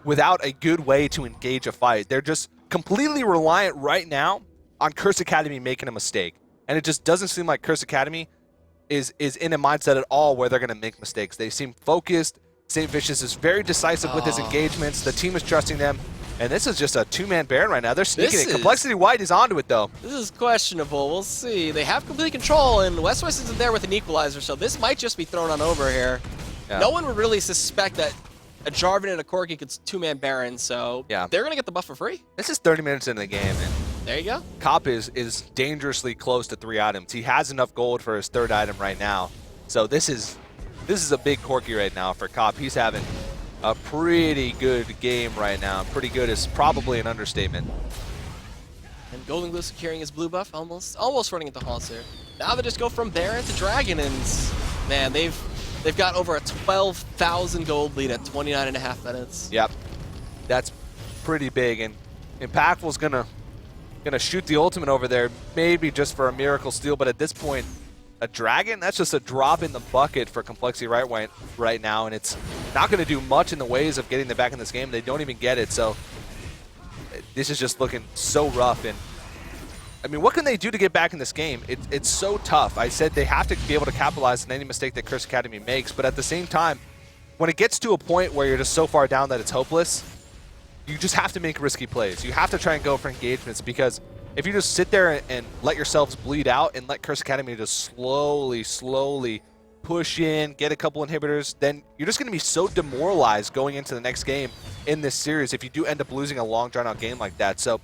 [SPEAKER 1] without a good way to engage a fight. They're just completely reliant right now on Curse Academy making a mistake. And it just doesn't seem like Curse Academy is in a mindset at all where they're going to make mistakes. They seem focused. St. Vicious is very decisive with his engagements. The team is trusting them. And this is just a 2-man Baron right now. They're sneaking it. Complexity White is onto it, though.
[SPEAKER 2] This is questionable. We'll see. They have complete control, and Westrice isn't there with an Equalizer, so this might just be thrown on over here. Yeah. No one would really suspect that a Jarvan and a Corki could 2-man Baron, so they're going to get the buff for free.
[SPEAKER 1] This is 30 minutes into the game, and
[SPEAKER 2] there you go.
[SPEAKER 1] Cop is dangerously close to 3 items. He has enough gold for his 3rd item right now. So this is a big Corki right now for Cop. He's having a pretty good game right now. Pretty good is probably an understatement.
[SPEAKER 2] And Golden Glue securing his blue buff, almost running into Haunter. Now they just go from Baron to Dragon, and man, they've got over a 12,000 gold lead at 29.5 minutes.
[SPEAKER 1] Yep, that's pretty big, and Impactful's gonna shoot the ultimate over there, maybe just for a miracle steal, but at this point, a Dragon, that's just a drop in the bucket for Complexity right now, and it's not going to do much in the ways of getting them back in this game. They don't even get it, so this is just looking so rough. And I mean, what can they do to get back in this game? It's so tough. I said they have to be able to capitalize on any mistake that Curse Academy makes, but at the same time, when it gets to a point where you're just so far down that it's hopeless, you just have to make risky plays. You have to try and go for engagements, because if you just sit there and let yourselves bleed out and let Curse Academy just slowly push in, get a couple inhibitors, then you're just going to be so demoralized going into the next game in this series if you do end up losing a long, drawn-out game like that. So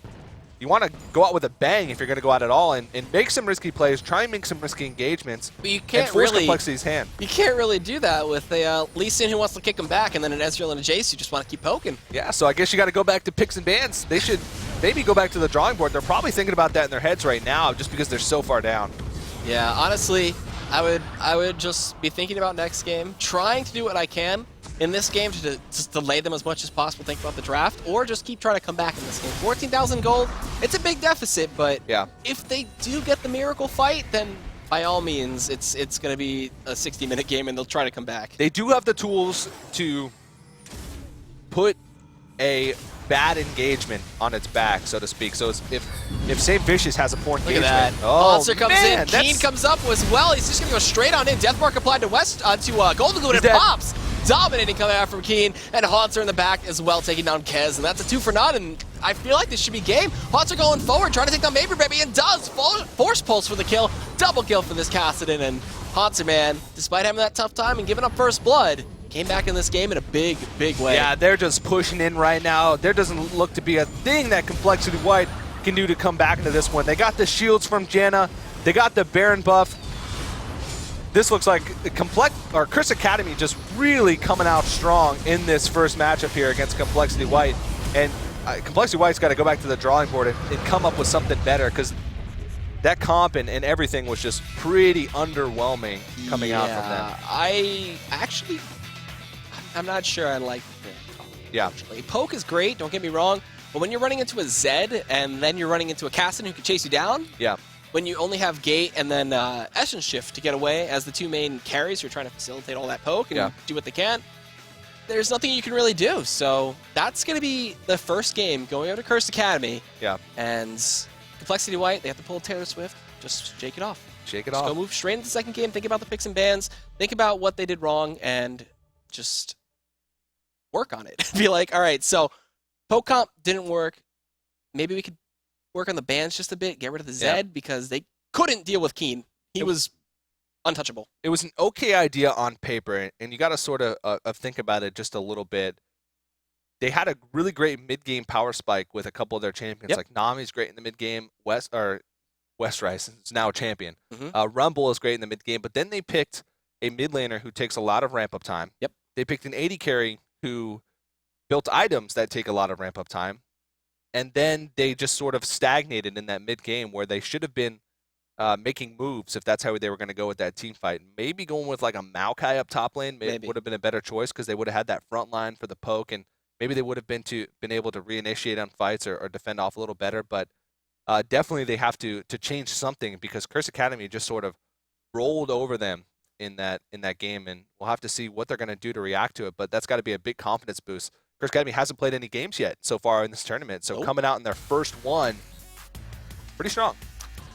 [SPEAKER 1] you want to go out with a bang if you're going to go out at all and make some risky plays, try and make some risky engagements,
[SPEAKER 2] but you can't
[SPEAKER 1] and force
[SPEAKER 2] really,
[SPEAKER 1] Complexity's hand.
[SPEAKER 2] You can't really do that with a Lee Sin who wants to kick him back, and then an Ezreal and a Jace who just want to keep poking.
[SPEAKER 1] Yeah, so I guess you got to go back to picks and bans. They should maybe go back to the drawing board. They're probably thinking about that in their heads right now just because they're so far down.
[SPEAKER 2] Yeah, honestly, I would just be thinking about next game, trying to do what I can in this game to just delay them as much as possible, think about the draft, or just keep trying to come back in this game. 14,000 gold, it's a big deficit, but
[SPEAKER 1] yeah,
[SPEAKER 2] if they do get the miracle fight, then by all means, it's going to be a 60-minute game and they'll try to come back.
[SPEAKER 1] They do have the tools to put a bad engagement on its back, so to speak. So if St. Vicious has a poor engagement,
[SPEAKER 2] look at that.
[SPEAKER 1] Oh,
[SPEAKER 2] Monster comes in, Keen comes up as well. He's just going to go straight on in. Deathmark applied to Golden Glue, and it pops. Dominating coming out from Keen, and Haunter in the back as well, taking down Kez, and that's a 2 for none, and I feel like this should be game. Haunter going forward, trying to take down Maybe Baby, and does force pulse for the kill. Double kill for this Kassadin, and Haunter, man, despite having that tough time and giving up first blood, came back in this game in a big way.
[SPEAKER 1] Yeah, they're just pushing in right now. There doesn't look to be a thing that Complexity White can do to come back into this one. They got the shields from Janna. They got the Baron buff. This looks like Curse Academy just really coming out strong in this first matchup here against Complexity White. And Complexity White's got to go back to the drawing board and come up with something better, because that comp and everything was just pretty underwhelming coming out from them.
[SPEAKER 2] I'm not sure I like it.
[SPEAKER 1] Yeah.
[SPEAKER 2] Poke is great, don't get me wrong, but when you're running into a Zed and then you're running into a Kassadin who can chase you down,
[SPEAKER 1] yeah,
[SPEAKER 2] when you only have Gate and then Essence Shift to get away as the two main carries who are trying to facilitate all that poke and do what they can, there's nothing you can really do. So that's going to be the first game going over to Curse Academy.
[SPEAKER 1] Yeah.
[SPEAKER 2] And Complexity White, they have to pull Taylor Swift, just shake it off.
[SPEAKER 1] Shake it
[SPEAKER 2] just
[SPEAKER 1] off.
[SPEAKER 2] Go move straight into the second game, think about the picks and bans, think about what they did wrong, and just work on it. Be like, all right, so poke comp didn't work. Maybe we could work on the bans just a bit, get rid of the Zed, because they couldn't deal with Keen. He was untouchable.
[SPEAKER 1] It was an okay idea on paper, and you got to sort of think about it just a little bit. They had a really great mid-game power spike with a couple of their champions. Like Nami's great in the mid-game. Westrice is now a champion. Rumble is great in the mid-game, but then they picked a mid laner who takes a lot of ramp-up time. They picked an AD carry who built items that take a lot of ramp-up time. And then they just sort of stagnated in that mid-game where they should have been making moves if that's how they were going to go with that team fight. Maybe going with like a Maokai up top lane would have been a better choice, because they would have had that front line for the poke, and maybe they would have been able to reinitiate on fights or defend off a little better. But definitely they have to change something, because Curse Academy just sort of rolled over them in that game, and we'll have to see what they're going to do to react to it. But that's got to be a big confidence boost. Curse Academy hasn't played any games yet so far in this tournament, so coming out in their first one, pretty strong.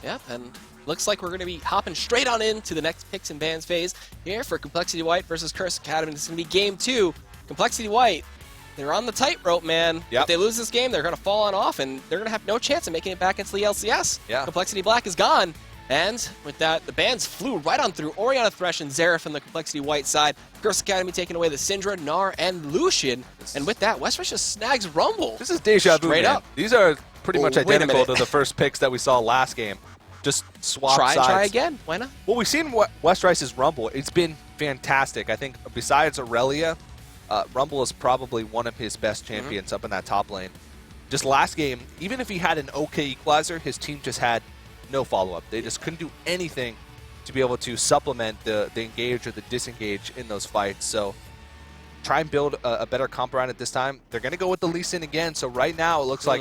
[SPEAKER 2] Yeah, and looks like we're going to be hopping straight on into the next picks and bans phase here for Complexity White versus Curse Academy. This is going to be game 2. Complexity White, they're on the tightrope, man. If they lose this game, they're going to fall on off, and they're going to have no chance of making it back into the LCS. Complexity Black is gone. And with that, the bans flew right on through. Orianna, Thresh, and Xerath from the Complexity White side. Curse Academy taking away the Syndra, Gnar, and Lucian. And with that, Westrice just snags Rumble.
[SPEAKER 1] This is deja vu,
[SPEAKER 2] straight up.
[SPEAKER 1] These are pretty much identical to the first picks that we saw last game. Just swap sides.
[SPEAKER 2] Try again. Why not?
[SPEAKER 1] Well, we've seen Westrice's Rumble. It's been fantastic. I think besides Aurelia, Rumble is probably one of his best champions up in that top lane. just last game, even if he had an okay equalizer, his team just had no follow-up. They just couldn't do anything to be able to supplement the engage or the disengage in those fights. So try and build a better comp around it this time. They're going to go with the Lee Sin again. So right now it looks like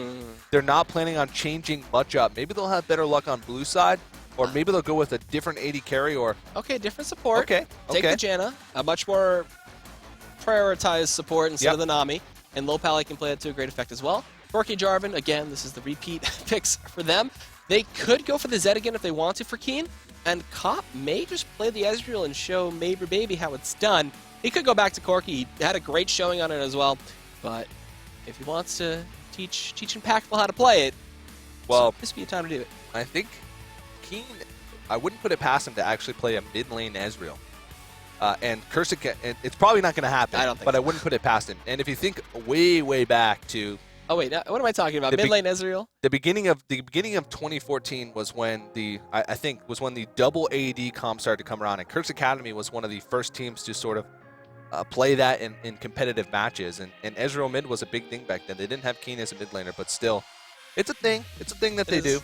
[SPEAKER 1] they're not planning on changing much up. Maybe they'll have better luck on blue side, or maybe they'll go with a different AD carry or...
[SPEAKER 2] Okay, different support.
[SPEAKER 1] Okay.
[SPEAKER 2] Take the Janna, a much more prioritized support instead of the Nami, and low pally can play it to a great effect as well. Corki Jarvan, again, this is the repeat picks for them. They could go for the Zed again if they want to for Keen, and Cop may just play the Ezreal and show Maybe Baby how it's done. He could go back to Corki. He had a great showing on it as well, but if he wants to teach Impactful how to play it,
[SPEAKER 1] well,
[SPEAKER 2] this would be a time to do it.
[SPEAKER 1] I think Keen, I wouldn't put it past him to actually play a mid lane Ezreal. And Cursic, it's probably not going to happen,
[SPEAKER 2] I don't think
[SPEAKER 1] but
[SPEAKER 2] so.
[SPEAKER 1] I wouldn't put it past him. And if you think way back to...
[SPEAKER 2] Oh wait, what am I talking about? Mid lane Ezreal?
[SPEAKER 1] The beginning of 2014 was when I think was when the double AD comp started to come around, and Curse Academy was one of the first teams to sort of play that in competitive matches. And Ezreal mid was a big thing back then. They didn't have Keen as a mid laner, but still, it's a thing. It's a thing that they do.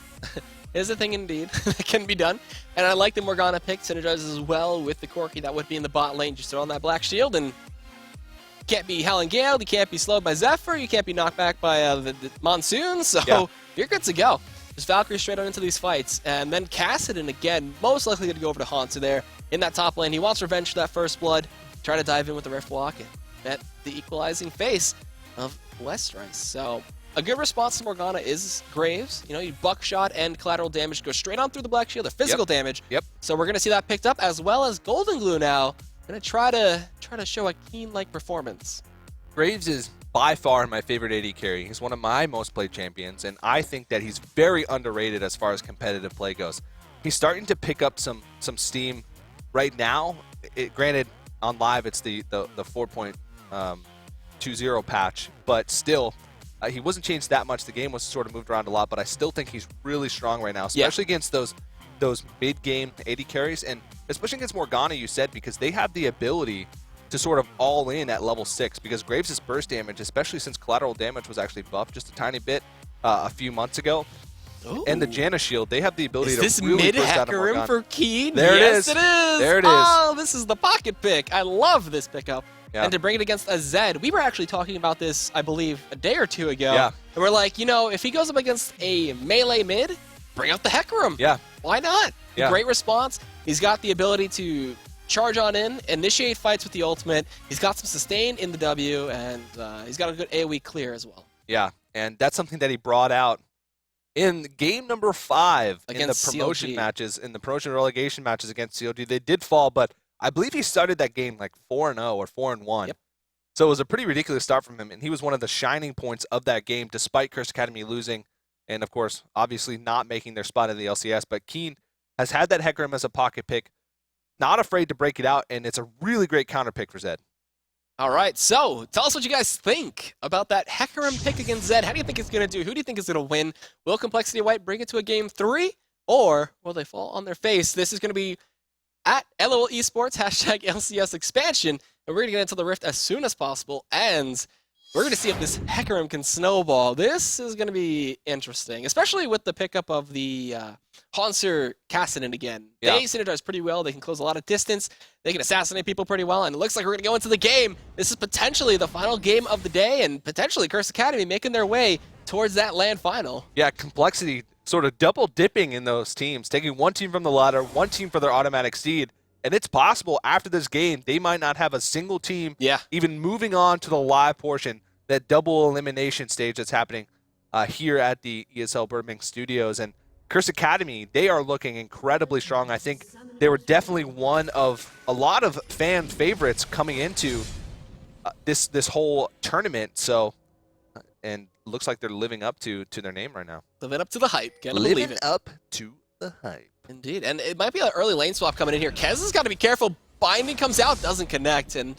[SPEAKER 2] It is a thing indeed. It can be done. And I like the Morgana pick. Synergizes as well with the Corki that would be in the bot lane. Just throw on that black shield and can't be Howling Gale, you can't be slowed by Zephyr, you can't be knocked back by the Monsoon, so you're good to go. Just Valkyrie straight on into these fights. And then Kassadin, again, most likely going to go over to Hansu there in that top lane. He wants revenge for that first blood, try to dive in with the Rift Walk and bet the equalizing face of Westerice. So a good response to Morgana is Graves. You know, you buckshot and collateral damage go straight on through the Black Shield, or physical damage. So we're going to see that picked up, as well as Golden Glue now. Gonna try to show a Keen-like performance.
[SPEAKER 1] Graves is by far my favorite AD carry. He's one of my most played champions, and I think that he's very underrated as far as competitive play goes. He's starting to pick up some steam right now. Granted, on live it's the 4.20 patch, but still, he wasn't changed that much. The game was sort of moved around a lot, but I still think he's really strong right now, especially against those mid-game AD carries, and especially against Morgana, you said, because they have the ability to sort of all in at level 6, because Graves' burst damage, especially since collateral damage was actually buffed just a tiny bit a few months ago, and the Janna shield, they have the ability to really burst out of Morgana.
[SPEAKER 2] Is this mid-Hecarim for Keen?
[SPEAKER 1] There it is.
[SPEAKER 2] Yes, it is.
[SPEAKER 1] There it is.
[SPEAKER 2] Oh, this is the pocket pick. I love this pickup.
[SPEAKER 1] Yeah.
[SPEAKER 2] And to bring it against a Zed, we were actually talking about this, I believe, a day or two ago.
[SPEAKER 1] Yeah.
[SPEAKER 2] And we're like, you know, if he goes up against a melee mid, bring out the Hecarim.
[SPEAKER 1] Yeah.
[SPEAKER 2] Why not?
[SPEAKER 1] Yeah.
[SPEAKER 2] Great response. He's got the ability to charge on in, initiate fights with the ultimate. He's got some sustain in the W, and he's got a good AoE clear as well.
[SPEAKER 1] Yeah, and that's something that he brought out in game number 5
[SPEAKER 2] against
[SPEAKER 1] in the promotion
[SPEAKER 2] CLG.
[SPEAKER 1] matches, in the promotion relegation matches against COD. They did fall, but I believe he started that game like 4-0 or 4-1.
[SPEAKER 2] Yep.
[SPEAKER 1] So it was a pretty ridiculous start from him, and he was one of the shining points of that game, despite Curse Academy losing, and of course, obviously not making their spot in the LCS. But Keen has had that Hecarim as a pocket pick, not afraid to break it out, and it's a really great counter pick for Zed.
[SPEAKER 2] All right, so tell us what you guys think about that Hecarim pick against Zed. How do you think it's going to do? Who do you think is going to win? Will Complexity White bring it to a game 3, or will they fall on their face? This is going to be at LOL Esports, hashtag LCS expansion, and we're going to get into the Rift as soon as possible, and we're going to see if this Hecarim can snowball. This is going to be interesting, especially with the pickup of the Hanser Kassadin again.
[SPEAKER 1] Yeah.
[SPEAKER 2] They synergize pretty well. They can close a lot of distance. They can assassinate people pretty well, and it looks like we're going to go into the game. This is potentially the final game of the day, and potentially Curse Academy making their way towards that LAN final.
[SPEAKER 1] Yeah, Complexity sort of double dipping in those teams, taking one team from the ladder, one team for their automatic seed. And it's possible after this game, they might not have a single team even moving on to the live portion, that double elimination stage that's happening here at the ESL Burbank Studios. And Curse Academy, they are looking incredibly strong. I think they were definitely one of a lot of fan favorites coming into this whole tournament. So, and looks like they're living up to their name right now.
[SPEAKER 2] Living up to the hype. Gotta believe
[SPEAKER 1] Living
[SPEAKER 2] it.
[SPEAKER 1] up to the hype.
[SPEAKER 2] Indeed, and it might be an early lane swap coming in here. Kez has got to be careful. Binding comes out, doesn't connect, and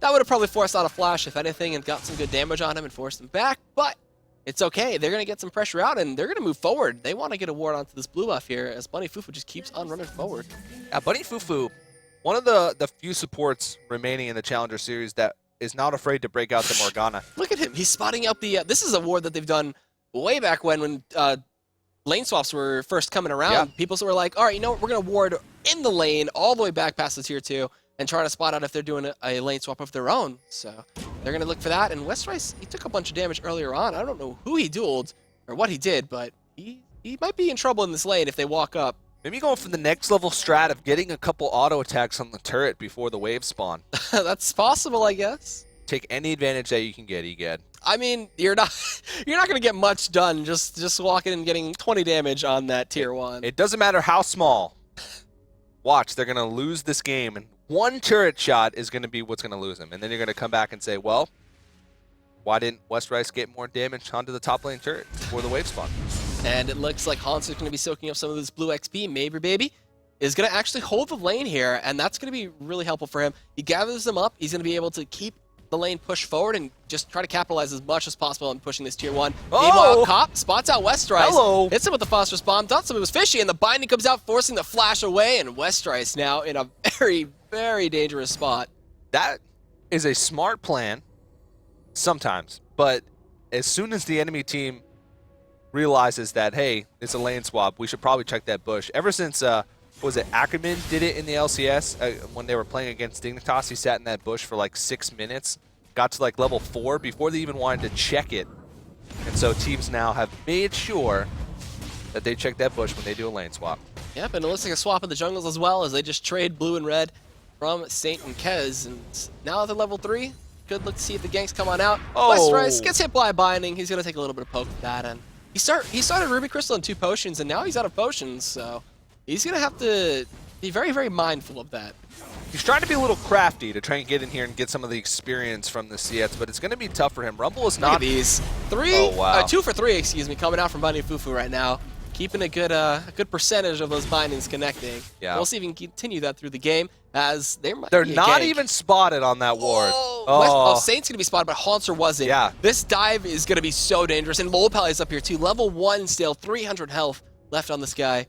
[SPEAKER 2] that would have probably forced out a flash, if anything, and got some good damage on him and forced him back, but it's okay. They're going to get some pressure out, and they're going to move forward. They want to get a ward onto this blue buff here, as Bunny Fufu just keeps on running forward.
[SPEAKER 1] Yeah, Bunny Fufu, one of the few supports remaining in the Challenger Series that is not afraid to break out the Morgana.
[SPEAKER 2] Look at him. He's spotting out the... this is a ward that they've done way back when lane swaps were first coming around.
[SPEAKER 1] Yeah.
[SPEAKER 2] People were like, all right, you know what? We're going to ward in the lane all the way back past the tier 2 and try to spot out if they're doing a lane swap of their own. So they're going to look for that. And Westrice, he took a bunch of damage earlier on. I don't know who he dueled or what he did, but he might be in trouble in this lane if they walk up.
[SPEAKER 1] Maybe going for the next level strat of getting a couple auto attacks on the turret before the wave spawn.
[SPEAKER 2] That's possible, I guess.
[SPEAKER 1] Take any advantage that you can get, Egad.
[SPEAKER 2] I mean, you're not going to get much done just walking and getting 20 damage on that tier 1.
[SPEAKER 1] It doesn't matter how small. Watch, they're going to lose this game, and one turret shot is going to be what's going to lose them. And then you're going to come back and say, well, why didn't Westrice get more damage onto the top lane turret before the wave spawn?
[SPEAKER 2] And it looks like Hans is going to be soaking up some of this blue XP. Maybe Baby is going to actually hold the lane here, and that's going to be really helpful for him. He gathers them up. He's going to be able to keep the lane push forward and just try to capitalize as much as possible on pushing this tier 1. Meanwhile, Cop spots out Westrice.
[SPEAKER 1] Hello.
[SPEAKER 2] Hits him with the phosphorus bomb. Thought something was fishy, and the binding comes out, forcing the flash away, and Westrice now in a very, very dangerous spot.
[SPEAKER 1] That is a smart plan sometimes, but as soon as the enemy team realizes that, hey, it's a lane swap, we should probably check that bush. Ever since, was it Ackerman did it in the LCS when they were playing against Dignitas, he sat in that bush for like 6 minutes, got to like level 4 before they even wanted to check it. And so teams now have made sure that they check that bush when they do a lane swap.
[SPEAKER 2] Yep, and it looks like a swap in the jungles as well as they just trade blue and red from Saint and Kez. And now at the level 3, good look to see if the ganks come on out. Westrice gets hit by a binding. He's going to take a little bit of poke at that, and he started Ruby Crystal and 2 potions, and now he's out of potions, so he's going to have to be very, very mindful of that.
[SPEAKER 1] He's trying to be a little crafty to try and get in here and get some of the experience from the CS, but it's going to be tough for him. Rumble is not...
[SPEAKER 2] Look at these. 2 for 3, excuse me, coming out from Bunny Fufu right now. Keeping a good percentage of those bindings connecting.
[SPEAKER 1] Yeah.
[SPEAKER 2] We'll see if we can continue that through the game, as they're
[SPEAKER 1] not even spotted on that ward.
[SPEAKER 2] Saint's going to be spotted, but Haunter wasn't.
[SPEAKER 1] Yeah.
[SPEAKER 2] This dive is going to be so dangerous, and Lolpal is up here too. Level 1 still, 300 health left on this guy.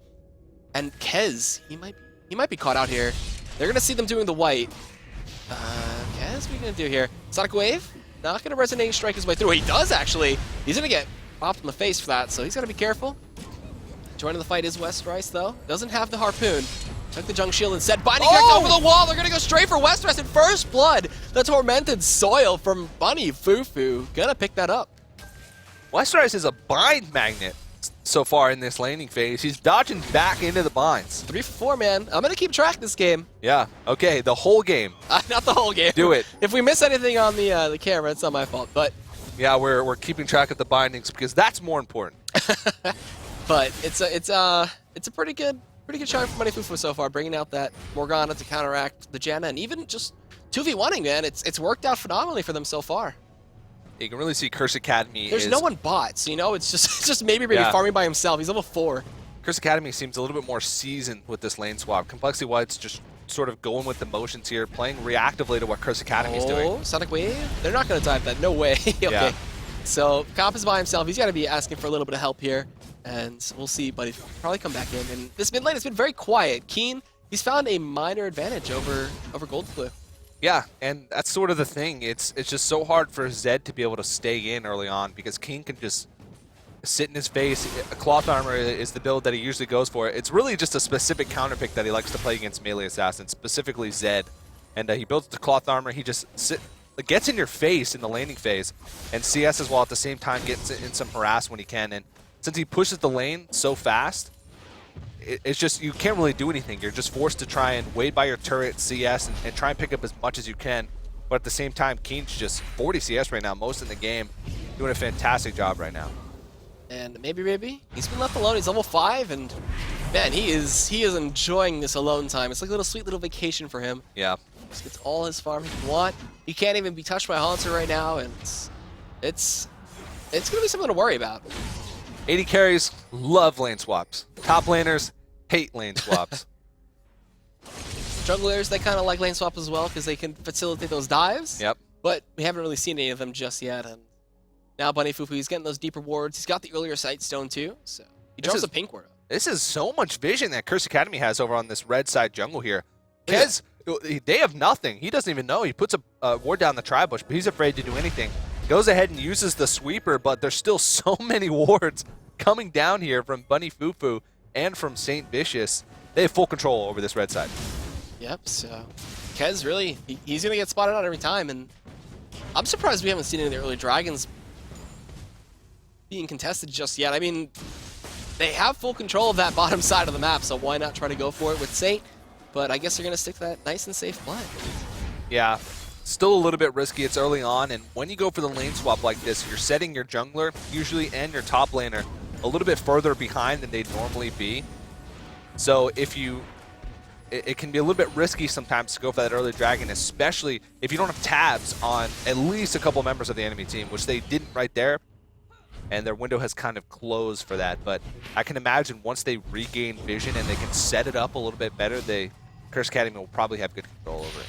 [SPEAKER 2] And Kez, he might be caught out here. They're going to see them doing the white. Kez, what are you going to do here? Sonic Wave? Not going to Resonating Strike his way through. He does, actually. He's going to get popped in the face for that, so he's got to be careful. Joining the fight is Westrice, though. Doesn't have the harpoon. Took the Junk Shield instead. Binding Connect over the wall. They're going to go straight for Westrice in first blood. The Tormented Soil from Bunny Fufu. Going to pick that up.
[SPEAKER 1] Westrice is a bind magnet so far in this laning phase. He's dodging back into the binds.
[SPEAKER 2] 3 for 4, man. I'm going to keep track this game.
[SPEAKER 1] Yeah, okay, the whole game.
[SPEAKER 2] Not the whole game.
[SPEAKER 1] Do it.
[SPEAKER 2] If we miss anything on the camera, it's not my fault. But
[SPEAKER 1] yeah, we're keeping track of the bindings because that's more important.
[SPEAKER 2] But it's a pretty good showing from Bunny Fufu so far, bringing out that Morgana to counteract the Janna, and even just 2v1ing, man. It's worked out phenomenally for them so far.
[SPEAKER 1] You can really see Curse Academy.
[SPEAKER 2] There's no one bots, you know. It's just maybe farming by himself. He's level 4.
[SPEAKER 1] Curse Academy seems a little bit more seasoned with this lane swap. Complexity White's just sort of going with the motions here, playing reactively to what Curse Academy is doing.
[SPEAKER 2] Sonic Wave? They're not going to dive that. No way. Okay.
[SPEAKER 1] Yeah.
[SPEAKER 2] So Comp is by himself. He's got to be asking for a little bit of help here. And we'll see, but he'll probably come back in. And this mid lane has been very quiet. Keen, he's found a minor advantage over Gold Blue.
[SPEAKER 1] Yeah, and that's sort of the thing. It's just so hard for Zed to be able to stay in early on because Keen can just sit in his face. Cloth Armor is the build that he usually goes for. It's really just a specific counter pick that he likes to play against melee assassins, specifically Zed. And he builds the Cloth Armor. He just gets in your face in the laning phase and CS as well at the same time gets in some harass when he can. And since he pushes the lane so fast, it's just you can't really do anything. You're just forced to try and wait by your turret, CS, and try and pick up as much as you can. But at the same time, Keen's just 40 CS right now, most in the game, doing a fantastic job right now.
[SPEAKER 2] And maybe he's been left alone. He's level 5, and man, he is enjoying this alone time. It's like a little sweet little vacation for him.
[SPEAKER 1] Yeah,
[SPEAKER 2] just gets all his farm he can want. He can't even be touched by Haunter right now, and it's gonna be something to worry about.
[SPEAKER 1] 80 carries love lane swaps. Top laners hate lane swaps.
[SPEAKER 2] Junglers, they kind of like lane swaps as well because they can facilitate those dives.
[SPEAKER 1] Yep.
[SPEAKER 2] But we haven't really seen any of them just yet. And now Bunny Fufu, he's getting those deeper wards. He's got the earlier sight stone too, so he drops a pink ward.
[SPEAKER 1] This is so much vision that Curse Academy has over on this red side jungle here. Kez They have nothing. He doesn't even know. He puts a ward down the tri-bush, but he's afraid to do anything. Goes ahead and uses the sweeper, but there's still so many wards coming down here from Bunny Fufu and from Saint Vicious. They have full control over this red side.
[SPEAKER 2] Yep, so Kez really, he's going to get spotted out every time, and I'm surprised we haven't seen any of the early Dragons being contested just yet. I mean, they have full control of that bottom side of the map, so why not try to go for it with Saint? But I guess they're going to stick to that nice and safe play. Yeah.
[SPEAKER 1] Still a little bit risky. It's early on, and when you go for the lane swap like this, you're setting your jungler usually and your top laner a little bit further behind than they'd normally be. So if you, it can be a little bit risky sometimes to go for that early dragon, especially if you don't have tabs on at least a couple members of the enemy team, which they didn't right there. And their window has kind of closed for that. But I can imagine once they regain vision and they can set it up a little bit better, Curse Academy will probably have good control over it.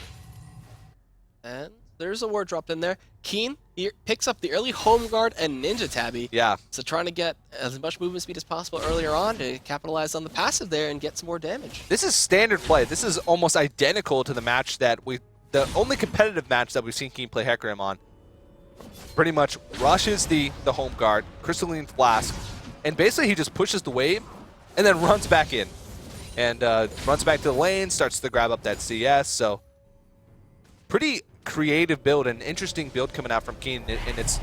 [SPEAKER 2] And there's a ward dropped in there. Keen, he picks up the early home guard and ninja tabby.
[SPEAKER 1] Yeah.
[SPEAKER 2] So trying to get as much movement speed as possible earlier on to capitalize on the passive there and get some more damage.
[SPEAKER 1] This is standard play. This is almost identical to the match that the only competitive match that we've seen Keen play Hecarim on. Pretty much rushes the home guard, Crystalline Flask, and basically he just pushes the wave and then runs back in. And runs back to the lane, starts to grab up that CS. So pretty creative build, an interesting build coming out from Keen, and it's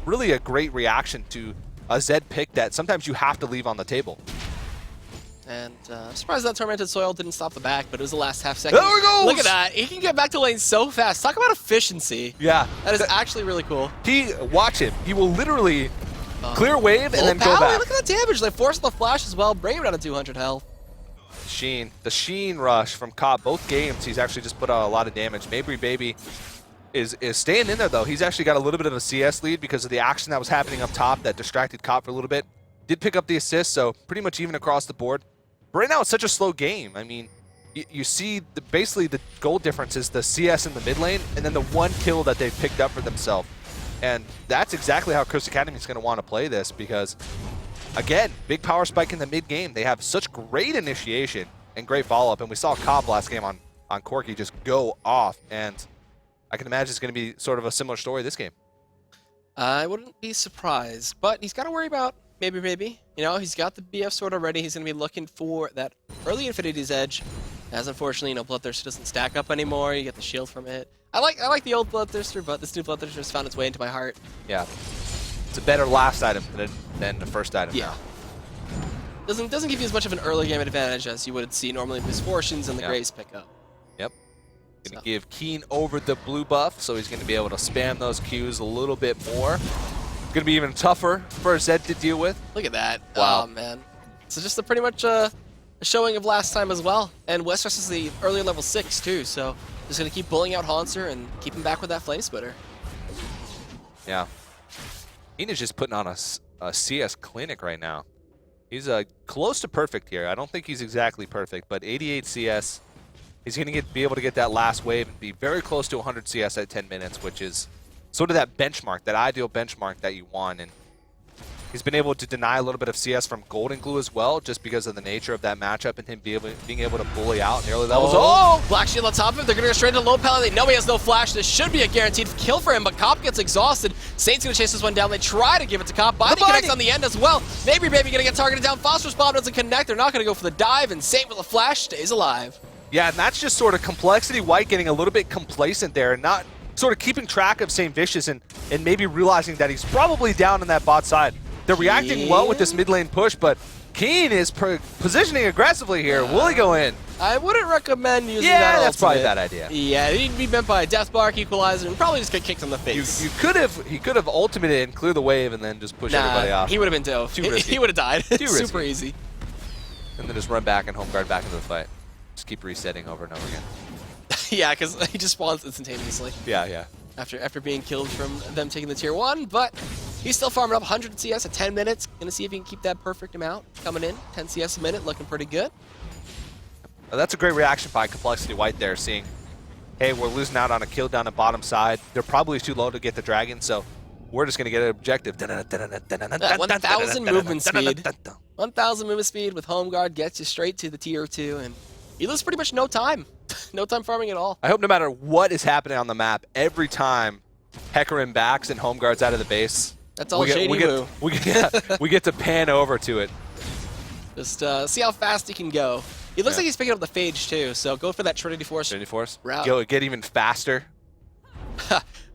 [SPEAKER 1] really a great reaction to a Zed pick that sometimes you have to leave on the table.
[SPEAKER 2] And I'm surprised that Tormented Soil didn't stop the back, but it was the last half second.
[SPEAKER 1] There he goes!
[SPEAKER 2] Look at that. He can get back to lane so fast. Talk about efficiency.
[SPEAKER 1] Yeah.
[SPEAKER 2] That is actually really cool.
[SPEAKER 1] Watch him. He will literally clear wave and then go back.
[SPEAKER 2] Look at that damage. They forced the flash as well, bring him down to 200 health.
[SPEAKER 1] The Sheen rush from Cop, both games, he's actually just put out a lot of damage. Mabry Baby is staying in there, though. He's actually got a little bit of a CS lead because of the action that was happening up top that distracted Cop for a little bit. Did pick up the assist, so pretty much even across the board. But right now, it's such a slow game. I mean, you see basically the goal difference is the CS in the mid lane and then the one kill that they've picked up for themselves. And that's exactly how Curse Academy is going to want to play this because, again, big power spike in the mid game. They have such great initiation and great follow-up. And we saw Cobb last game on Corki just go off. And I can imagine it's going to be sort of a similar story this game.
[SPEAKER 2] I wouldn't be surprised, but he's got to worry about maybe. You know, he's got the BF sword already. He's going to be looking for that early Infinity's Edge. As unfortunately, you know, Bloodthirster doesn't stack up anymore. You get the shield from it. I like the old Bloodthirster, but this new Bloodthirster has found its way into my heart.
[SPEAKER 1] Yeah. It's a better last item than the first item.
[SPEAKER 2] Yeah. Doesn't give you as much of an early game advantage as you would see normally in Misfortunes and the Grace pickup.
[SPEAKER 1] Yep. Going to give Keen over the blue buff, so he's going to be able to spam those Qs a little bit more. Going to be even tougher for Zed to deal with.
[SPEAKER 2] Look at that.
[SPEAKER 1] Wow.
[SPEAKER 2] Oh, man. So just pretty much a showing of last time as well. And Westeros is the early level 6 too, so just going to keep bullying out Haunter and keep him back with that Flame Splitter.
[SPEAKER 1] Yeah. Keen is just putting on a CS clinic right now. He's close to perfect here. I don't think he's exactly perfect, but 88 CS. He's going to be able to get that last wave and be very close to 100 CS at 10 minutes, which is sort of that benchmark, that ideal benchmark that you want. And he's been able to deny a little bit of CS from Golden Glue as well, just because of the nature of that matchup and him being able to bully out in the early levels.
[SPEAKER 2] Oh! Black Shield on top of him. They're going to go straight into low pellet. They know he has no flash. This should be a guaranteed kill for him, but Cop gets exhausted. Saint's going to chase this one down. They try to give it to Cop. Body connects on the end as well. Maybe Baby going to get targeted down. Phosphorus Bomb doesn't connect. They're not going to go for the dive, and Saint with a flash stays alive.
[SPEAKER 1] Yeah, and that's just sort of Complexity White getting a little bit complacent there and not sort of keeping track of Saint Vicious and maybe realizing that he's probably down on that bot side. They're reacting well with this mid lane push, but Keen is positioning aggressively here. Will he go in?
[SPEAKER 2] I wouldn't recommend using that
[SPEAKER 1] Yeah, that's
[SPEAKER 2] ultimate.
[SPEAKER 1] probably a bad idea.
[SPEAKER 2] Yeah, he'd be bent by a Death Bark Equalizer and probably just get kicked in the face.
[SPEAKER 1] He could have ultimated and clear the wave and then just push everybody off.
[SPEAKER 2] He would have been dope. He would have died. Super easy.
[SPEAKER 1] And then just run back and home guard back into the fight. Just keep resetting over and over again.
[SPEAKER 2] Yeah, because he just spawns instantaneously.
[SPEAKER 1] Yeah.
[SPEAKER 2] After being killed from them taking the tier 1, but he's still farming up 100 CS at 10 minutes. Gonna see if he can keep that perfect amount coming in. 10 CS a minute, looking pretty good.
[SPEAKER 1] Well, that's a great reaction by Complexity White there, seeing, hey, we're losing out on a kill down the bottom side. They're probably too low to get the dragon, so we're just gonna get an objective.
[SPEAKER 2] 1,000 movement speed. 1,000 movement speed with home guard gets you straight to the tier 2, and you lose pretty much no time. No time farming at all.
[SPEAKER 1] I hope no matter what is happening on the map, every time Hecarim backs and home guards out of the base,
[SPEAKER 2] that's all shady
[SPEAKER 1] we get to pan over to it.
[SPEAKER 2] Just see how fast he can go. It looks like he's picking up the Phage too, so go for that Trinity Force.
[SPEAKER 1] Trinity Force
[SPEAKER 2] route.
[SPEAKER 1] Get even faster.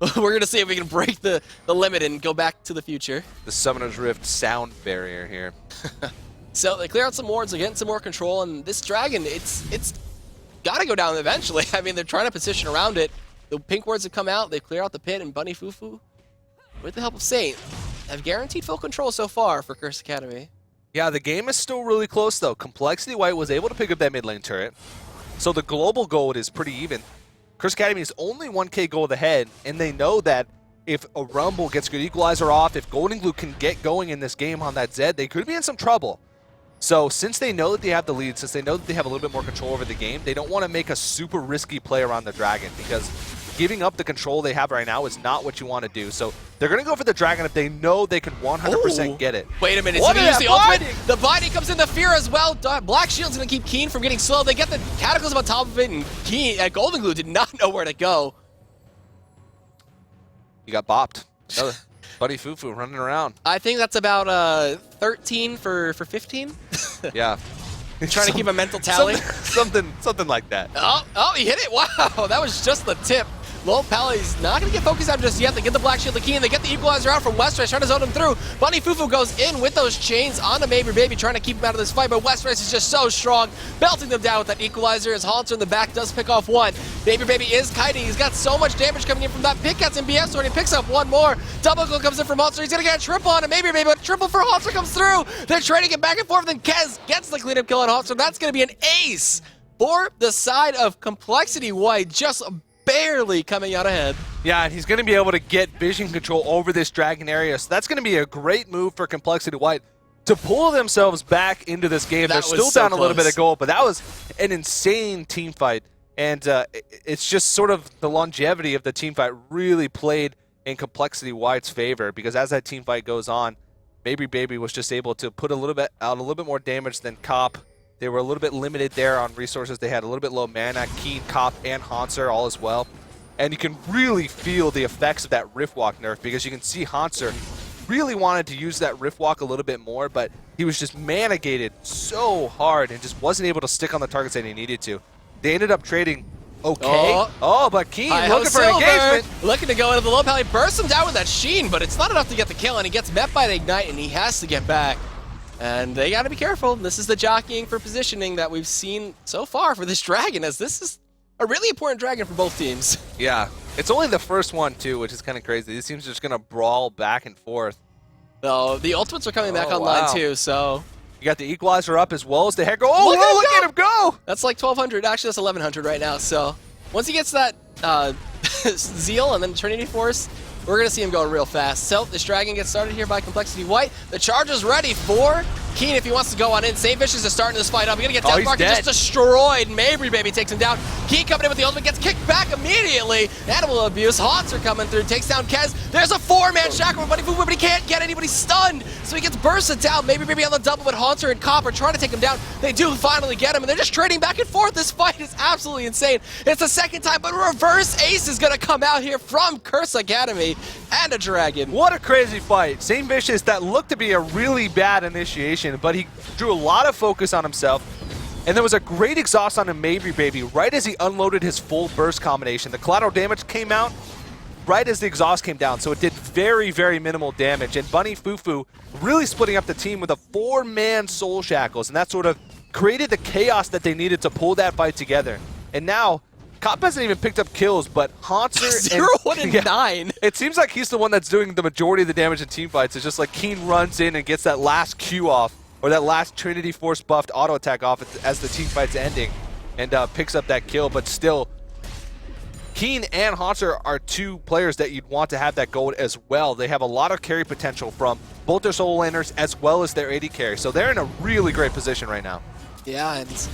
[SPEAKER 2] We're going to see if we can break the limit and go back to the future.
[SPEAKER 1] The Summoner's Rift sound barrier here.
[SPEAKER 2] So they clear out some wards, they're getting some more control, and this dragon, it's got to go down eventually. I mean, they're trying to position around it. The pink wards have come out, they clear out the pit, and Bunny Fufu, with the help of Saint, have guaranteed full control so far for Curse Academy.
[SPEAKER 1] Yeah, the game is still really close, though. Complexity White was able to pick up that mid lane turret, so the global gold is pretty even. Curse Academy is only 1k gold ahead, and they know that if a Rumble gets good equalizer off, if Golden Glue can get going in this game on that Zed, they could be in some trouble. So since they know that they have the lead, since they know that they have a little bit more control over the game, they don't want to make a super risky play around the Dragon, because giving up the control they have right now is not what you want to do. So they're going to go for the Dragon if they know they can 100% get it.
[SPEAKER 2] Wait a minute, he's going to use the ultimate. The binding comes in, the fear as well. Black Shield's going to keep Keen from getting slow. They get the Cataclysm on top of it, and Keen at Golden Glue did not know where to go.
[SPEAKER 1] You got bopped. Buddy Fufu running around.
[SPEAKER 2] I think that's about 13 for 15.
[SPEAKER 1] Yeah.
[SPEAKER 2] Trying to keep a mental tally.
[SPEAKER 1] Something like that.
[SPEAKER 2] Oh, he hit it. Wow, that was just the tip. Low Pally's not going to get focused on just yet. They get the Black Shield, the key, and they get the equalizer out from Westrice, trying to zone him through. Bunny Fufu goes in with those chains onto Maybe Baby, trying to keep him out of this fight, but Westrice is just so strong, belting them down with that equalizer as Haunter in the back does pick off one. Maybe Baby is kiting. He's got so much damage coming in from that Pickaxe and BS sword. He picks up one more. Double kill comes in from Haunter. He's going to get a triple on it. Maybe Baby, but triple for Haunter comes through. They're trading it back and forth, and Kez gets the cleanup kill on Haunter. That's going to be an ace for the side of Complexity White, just barely coming out ahead.
[SPEAKER 1] Yeah, and he's going to be able to get vision control over this Dragon area, so that's going to be a great move for Complexity White to pull themselves back into this game. They're still down a little bit of gold, but that was an insane team fight, and it's just sort of the longevity of the team fight really played in Complexity White's favor, because as that team fight goes on, Maybe Baby was just able to put a little bit more damage than Cop. They were a little bit limited there on resources. They had a little bit low mana. Keen, Cop, and Haunter all as well. And you can really feel the effects of that Rift Walk nerf, because you can see Haunter really wanted to use that Rift Walk a little bit more, but he was just mana gated so hard and just wasn't able to stick on the targets that he needed to. They ended up trading but Keen looking for engagement.
[SPEAKER 2] Looking to go into the low pally, bursts him down with that Sheen, but it's not enough to get the kill, and he gets met by the Ignite, and he has to get back. And they got to be careful. This is the jockeying for positioning that we've seen so far for this Dragon, as this is a really important Dragon for both teams.
[SPEAKER 1] Yeah, it's only the first one, too, which is kind of crazy. These teams are just going to brawl back and forth.
[SPEAKER 2] So the ultimates are coming back online, too, so...
[SPEAKER 1] You got the equalizer up as well as the head go. Oh, look at him go!
[SPEAKER 2] That's like 1,200. Actually, that's 1,100 right now. So once he gets that Zeal and then Trinity Force, we're going to see him going real fast. So this Dragon gets started here by Complexity White. The charge is ready for Keen if he wants to go on in. Same Vicious is starting this fight up. He's going to get Death Mark just destroyed. Maybe Baby takes him down. Keen coming in with the ultimate, gets kicked back immediately. Animal abuse. Haunts are coming through, takes down Kez. There's a 4-man shackle for Bunny Fufu, but he can't get anybody stunned. So he gets bursted down. Maybe Baby on the double, but Haunter and Cop are trying to take him down. They do finally get him, and they're just trading back and forth. This fight is absolutely insane. It's the second time, but reverse ace is going to come out here from Curse Academy and a Dragon.
[SPEAKER 1] What a crazy fight. Same Vicious, that looked to be a really bad initiation, but he drew a lot of focus on himself. And there was a great exhaust on a Maybe Baby right as he unloaded his full burst combination. The collateral damage came out right as the exhaust came down, so it did very, very minimal damage. And Bunny Fufu really splitting up the team with a 4-man Soul Shackles, and that sort of created the chaos that they needed to pull that fight together. And now, Cop hasn't even picked up kills, but Haunter
[SPEAKER 2] 1 and 9.
[SPEAKER 1] It seems like he's the one that's doing the majority of the damage in team fights. It's just like Keen runs in and gets that last Q off, or that last Trinity Force buffed auto attack off as the team fight's ending, and picks up that kill. But still, Keen and Haunter are two players that you'd want to have that gold as well. They have a lot of carry potential from both their solo laners as well as their AD carry, so they're in a really great position right now.
[SPEAKER 2] Yeah, and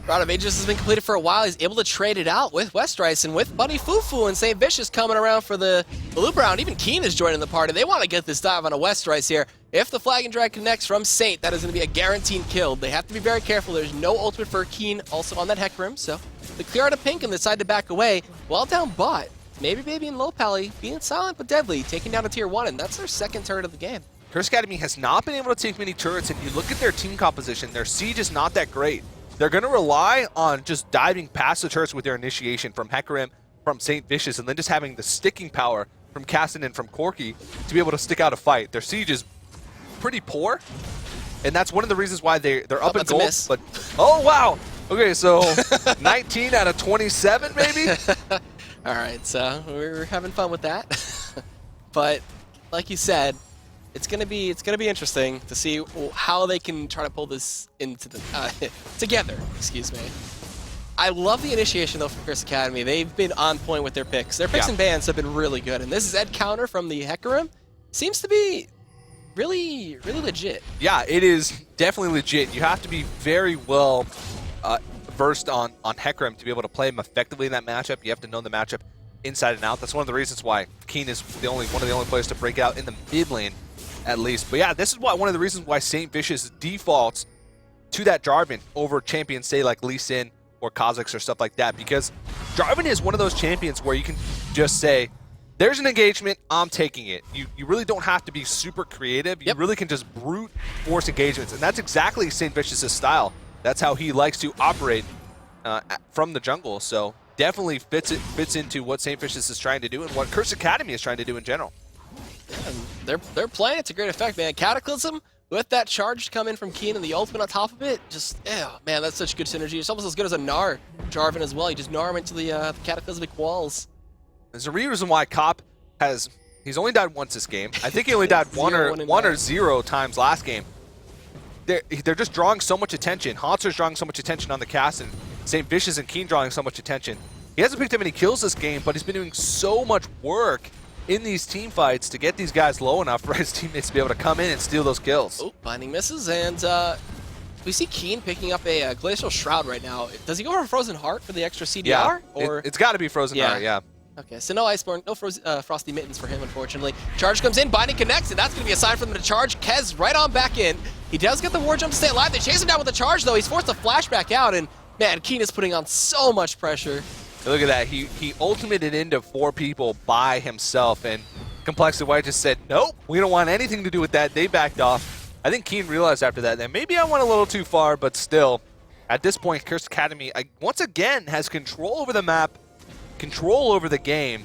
[SPEAKER 2] Round of Ages has been completed for a while. He's able to trade it out with Westrice and with Bunny Fufu and St. Vicious coming around for the loop round. Even Keen is joining the party. They want to get this dive on a Westrice here. If the Flag and Drag connects from Saint, that is going to be a guaranteed kill. They have to be very careful. There's no ultimate for Keen also on that Hecarim, so the clear out of pink and decide to back away. Well down bot. Maybe Baby and Low Pally being silent but deadly, taking down a tier 1, and that's their second turret of the game.
[SPEAKER 1] Curse Academy has not been able to take many turrets, and you look at their team composition, their siege is not that great. They're going to rely on just diving past the turrets with their initiation from Hecarim, from St. Vicious, and then just having the sticking power from Caston and from Corki to be able to stick out a fight. Their siege is pretty poor, and that's one of the reasons why they're up in gold. But oh wow, okay, so 19 out of 27 maybe.
[SPEAKER 2] All right, so we're having fun with that, but like you said, it's gonna be interesting to see how they can try to pull this into the together. Excuse me. I love the initiation though from Curse Academy. They've been on point with their picks. Their picks and bans have been really good, and this Zed counter from the Hecarim seems to be really legit.
[SPEAKER 1] Yeah, it is definitely legit. You have to be very well versed on Hecarim to be able to play him effectively in that matchup. You have to know the matchup inside and out. That's one of the reasons why Keen is one of the only players to break out in the mid lane, at least. But yeah, this is one of the reasons why St. Vicious defaults to that Jarvan over champions, say like Lee Sin or Kha'Zix or stuff like that, because Jarvan is one of those champions where you can just say, there's an engagement, I'm taking it. You really don't have to be super creative. You really can just brute force engagements, and that's exactly St. Vicious's style. That's how he likes to operate from the jungle. So definitely fits into what St. Vicious is trying to do and what Curse Academy is trying to do in general.
[SPEAKER 2] Yeah, they're playing it to great effect, man. Cataclysm with that charge coming from Keen and the ultimate on top of it, just man, that's such good synergy. It's almost as good as a Gnar Jarvan as well. You just Gnar him into the cataclysmic walls.
[SPEAKER 1] There's a reason why Cop he's only died once this game. I think he only died one or zero times last game. They're just drawing so much attention. Haunter's drawing so much attention on the cast, and St. Vicious and Keen drawing so much attention. He hasn't picked up any kills this game, but he's been doing so much work in these team fights to get these guys low enough for his teammates to be able to come in and steal those kills.
[SPEAKER 2] Oh, binding misses, and we see Keen picking up a Glacial Shroud right now. Does he go for Frozen Heart for the extra CDR?
[SPEAKER 1] Yeah,
[SPEAKER 2] or
[SPEAKER 1] it's got to be Frozen Heart, yeah.
[SPEAKER 2] Okay, so no Iceborne, no Frosty Mittens for him, unfortunately. Charge comes in, Binding connects, and that's going to be a sign for them to charge. Kez right on back in. He does get the war jump to stay alive. They chase him down with the charge, though. He's forced to flash back out, and man, Keen is putting on so much pressure.
[SPEAKER 1] Look at that. He ultimated into 4 people by himself, and Complexity White just said, nope, we don't want anything to do with that. They backed off. I think Keen realized after that maybe I went a little too far, but still, at this point, Curse Academy once again has control over the map, control over the game,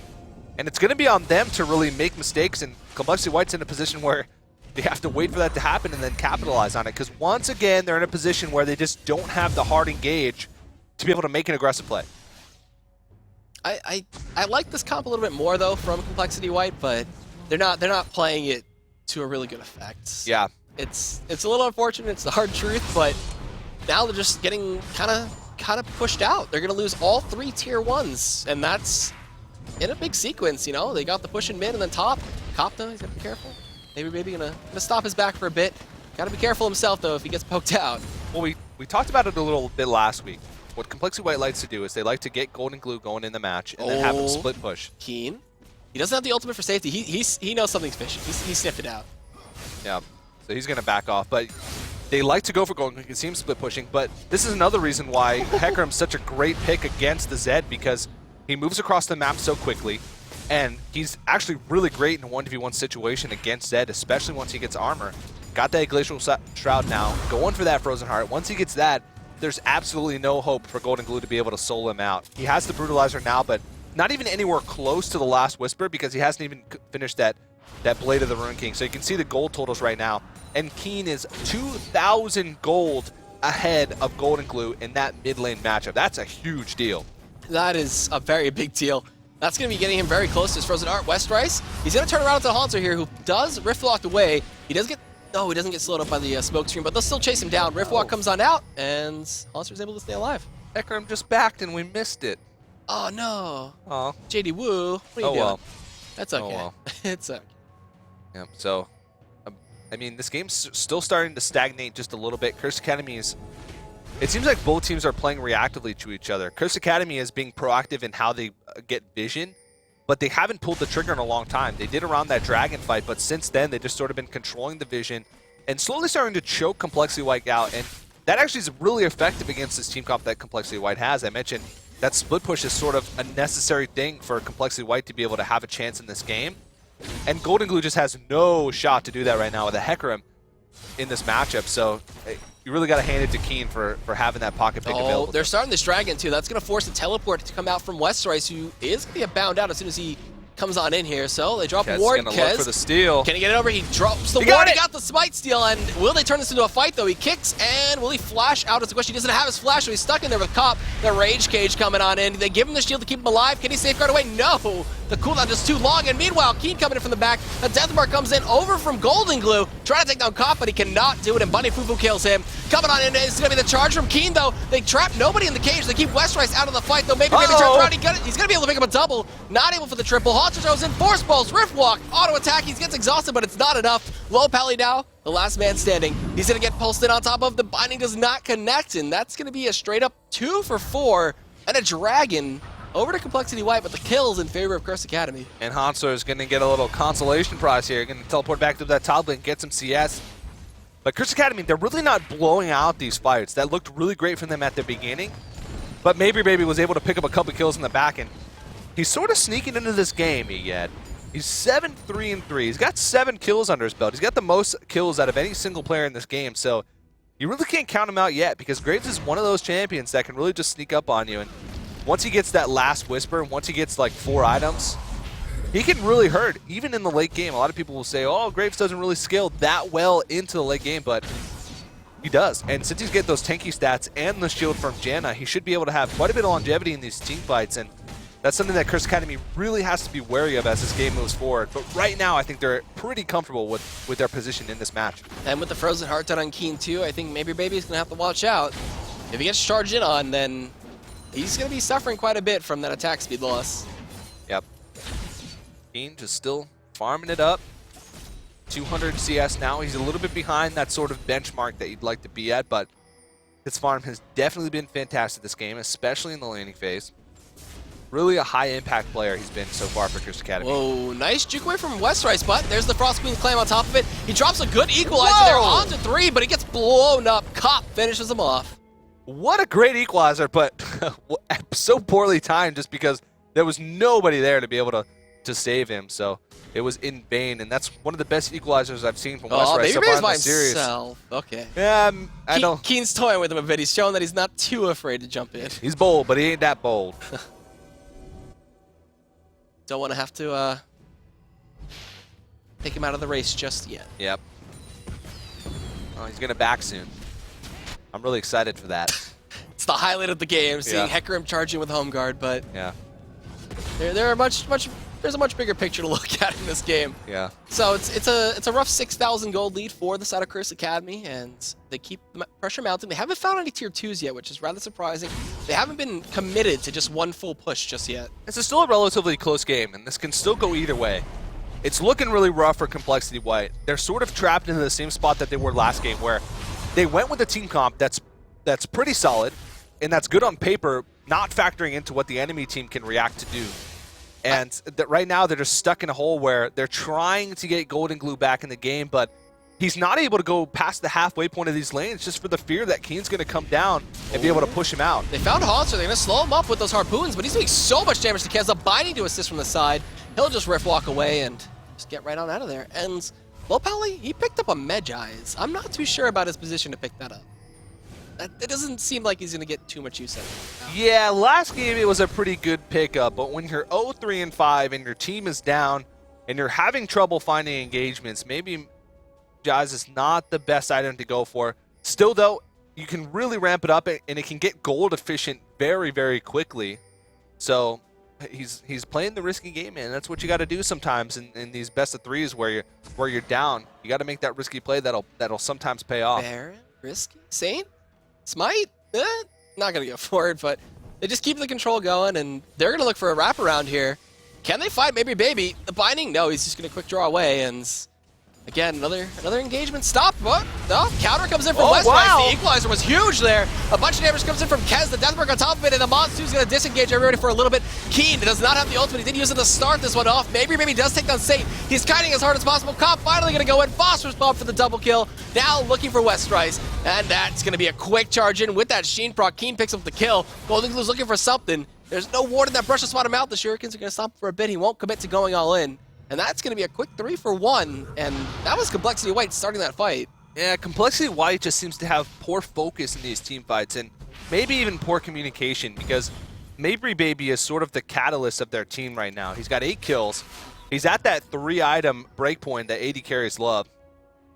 [SPEAKER 1] and it's going to be on them to really make mistakes, and Complexity White's in a position where they have to wait for that to happen and then capitalize on it, because once again, they're in a position where they just don't have the hard engage to be able to make an aggressive play.
[SPEAKER 2] I like this comp a little bit more, though, from Complexity White, but they're not playing it to a really good effect.
[SPEAKER 1] Yeah.
[SPEAKER 2] It's a little unfortunate, it's the hard truth, but now they're just getting kind of pushed out. They're going to lose all 3 tier 1s, and that's in a big sequence, you know? They got the push in mid and then top. Cop, though, he's got to be careful. Maybe gonna stop his back for a bit. Got to be careful himself, though, if he gets poked out.
[SPEAKER 1] Well, we talked about it a little bit last week. What Complexity White likes to do is they like to get Golden Glue going in the match and then have them split push.
[SPEAKER 2] Keen. He doesn't have the ultimate for safety. He knows something's fishy. He sniffed it out.
[SPEAKER 1] Yeah, so he's going to back off. But they like to go for Golden Glue. You can see him split pushing. But this is another reason why Hecarim's such a great pick against the Zed, because he moves across the map so quickly. And he's actually really great in a 1v1 situation against Zed, especially once he gets armor. Got that Glacial Shroud now, going for that Frozen Heart. Once he gets that, there's absolutely no hope for Golden Glue to be able to solo him out. He has the Brutalizer now, but not even anywhere close to the last Whisper, because he hasn't even finished that Blade of the Ruin King. So you can see the gold totals right now. And Keen is 2,000 gold ahead of Golden Glue in that mid lane matchup. That's a huge deal.
[SPEAKER 2] That is a very big deal. That's going to be getting him very close to his Frozen Heart. Westerice, he's going to turn around into Haunter here, who does Rift Locked away. He does get... No, he doesn't get slowed up by the smoke screen, but they'll still chase him down. Riftwalk comes on out, and Haunter's able to stay alive.
[SPEAKER 1] Hecarim just backed, and we missed it.
[SPEAKER 2] Oh, no.
[SPEAKER 1] Oh.
[SPEAKER 2] JD Woo, what are you doing?
[SPEAKER 1] Well.
[SPEAKER 2] That's okay.
[SPEAKER 1] Oh, well.
[SPEAKER 2] It's okay.
[SPEAKER 1] Yeah, so, I mean, this game's still starting to stagnate just a little bit. Curse Academy is... It seems like both teams are playing reactively to each other. Curse Academy is being proactive in how they get vision, but they haven't pulled the trigger in a long time. They did around that dragon fight, but since then, they've just sort of been controlling the vision and slowly starting to choke Complexity White out, and that actually is really effective against this team comp that Complexity White has. I mentioned that split push is sort of a necessary thing for Complexity White to be able to have a chance in this game. And Golden Glue just has no shot to do that right now with a Hecarim in this matchup. So you really got to hand it to Keen for having that pocket pick available.
[SPEAKER 2] They're starting this Dragon too. That's going to force a teleport to come out from Westroyce, who is going to get bound out as soon as he comes on in here. So they drop Ward.
[SPEAKER 1] Kez look for the steal.
[SPEAKER 2] Can he get it over? He drops the Ward. He got the Smite steal. And will they turn this into a fight though? He kicks, and will he flash out? It's a question. He doesn't have his flash, so he's stuck in there with Cop. The Rage Cage coming on in. They give him the shield to keep him alive. Can he safeguard away? No. The cooldown just too long. And meanwhile, Keen coming in from the back. A Deathmark comes in over from Golden Glue, trying to take down Cop, but he cannot do it. And Bunny Fufu kills him. Coming on in is going to be the charge from Keen though. They trap nobody in the cage. They keep Westroyce out of the fight though. Maybe turns around. He's going to be able to pick up a double. Not able for the triple. Haunter goes in. Force balls. Rift Walk. Auto attack. He gets exhausted, but it's not enough. Low Pally now, the last man standing. He's going to get pulsed in on top of the binding. Does not connect, and that's going to be a straight up 2 for 4 and a Dragon over to Complexity White, but the kills in favor of Curse Academy.
[SPEAKER 1] And Hanzo is going to get a little consolation prize here. Going to teleport back to that top lane, get some CS. But Curse Academy, they're really not blowing out these fights. That looked really great from them at the beginning. But Maybe Baby was able to pick up a couple kills in the back, and he's sort of sneaking into this game yet. He's 7-3-3. He's got 7 kills under his belt. He's got the most kills out of any single player in this game. So you really can't count him out yet, because Graves is one of those champions that can really just sneak up on you. And once he gets that last whisper, once he gets like 4 items, he can really hurt, even in the late game. A lot of people will say, oh, Graves doesn't really scale that well into the late game, but he does. And since he's getting those tanky stats and the shield from Janna, he should be able to have quite a bit of longevity in these team fights. And that's something that Curse Academy really has to be wary of as this game moves forward. But right now, I think they're pretty comfortable with their position in this match.
[SPEAKER 2] And with the Frozen Heart done on Keen too, I think Maybe Baby's going to have to watch out. If he gets charged in on, then he's going to be suffering quite a bit from that attack speed loss.
[SPEAKER 1] Yep. Keen just still farming it up. 200 CS now. He's a little bit behind that sort of benchmark that you'd like to be at, but his farm has definitely been fantastic this game, especially in the laning phase. Really a high-impact player he's been so far for Curse Academy.
[SPEAKER 2] Whoa, nice juke away from Westroyce, but there's the Frost Queen Clam on top of it. He drops a good equalizer there onto 3, but he gets blown up. Cop finishes him off.
[SPEAKER 1] What a great equalizer, but so poorly timed just because there was nobody there to be able to save him. So it was in vain, and that's one of the best equalizers I've seen from Westroyce so far in the series.
[SPEAKER 2] Okay.
[SPEAKER 1] Yeah, I don't.
[SPEAKER 2] Keen's toying with him a bit. He's showing that he's not too afraid to jump in.
[SPEAKER 1] He's bold, but he ain't that bold.
[SPEAKER 2] Don't want to have to take him out of the race just yet.
[SPEAKER 1] Yep. Oh, he's going to back soon. I'm really excited for that.
[SPEAKER 2] It's the highlight of the game, seeing Hecarim charging with Home Guard, but
[SPEAKER 1] yeah,
[SPEAKER 2] there's a much bigger picture to look at in this game.
[SPEAKER 1] Yeah.
[SPEAKER 2] So it's a rough 6,000 gold lead for the side of Curse Academy, and they keep the pressure mounting. They haven't found any tier 2s yet, which is rather surprising. They haven't been committed to just one full push just yet.
[SPEAKER 1] This is still a relatively close game, and this can still go either way. It's looking really rough for Complexity White. They're sort of trapped into the same spot that they were last game, where they went with a team comp that's pretty solid, and that's good on paper, not factoring into what the enemy team can react to do. And that right now they're just stuck in a hole where they're trying to get Golden Glue back in the game, but he's not able to go past the halfway point of these lanes just for the fear that Keen's going to come down and be able to push him out.
[SPEAKER 2] They found Haunter. They're going to slow him up with those harpoons, but he's doing so much damage to Kez. A binding to assist from the side. He'll just rift walk away and just get right on out of there. And Low Pally, he picked up a Medjai's. I'm not too sure about his position to pick that up. It doesn't seem like he's going to get too much use out of it.
[SPEAKER 1] Yeah, last game it was a pretty good pickup, but when you're 0-3-5 and your team is down and you're having trouble finding engagements, maybe Jazz is not the best item to go for. Still, though, you can really ramp it up and it can get gold efficient very, very quickly. So he's playing the risky game, man. That's what you got to do sometimes in these best of threes where you're down. You got to make that risky play that'll sometimes pay off.
[SPEAKER 2] Baron, risky, Saint. Smite? Not going to go for it, but they just keep the control going, and they're going to look for a wraparound here. Can they fight Maybe Baby? The binding? No, he's just going to quick draw away, and again, another engagement. Stop. What? No, counter comes in from Westroyce. Wow. The equalizer was huge there. A bunch of damage comes in from Kez. The Deathmark on top of it, and the Monster's going to disengage everybody for a little bit. Keen does not have the ultimate. He did use it to start this one off. Maybe Baby does take down Saint. He's kiting as hard as possible. Cop finally going to go in. Phosphorus Bomb for the double kill. Now looking for Westroyce, and that's going to be a quick charge in with that Sheen proc. Keen picks up the kill. Golden Glue's looking for something. There's no ward in that brush to spot him out. The Shurikens are going to stop for a bit. He won't commit to going all in. And that's going to be a quick 3 for 1. And that was Complexity White starting that fight.
[SPEAKER 1] Yeah, Complexity White just seems to have poor focus in these team fights and maybe even poor communication because Mabry Baby is sort of the catalyst of their team right now. He's got 8 kills. He's at that 3-item breakpoint that AD carries love.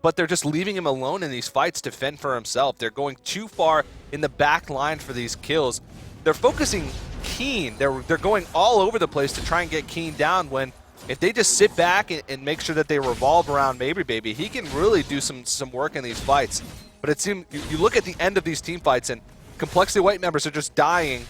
[SPEAKER 1] But they're just leaving him alone in these fights to fend for himself. They're going too far in the back line for these kills. They're focusing Keen. They're going all over the place to try and get Keen down when if they just sit back and make sure that they revolve around Mabry Baby, he can really do some work in these fights. But it seems you look at the end of these team fights and Complexity White members are just dying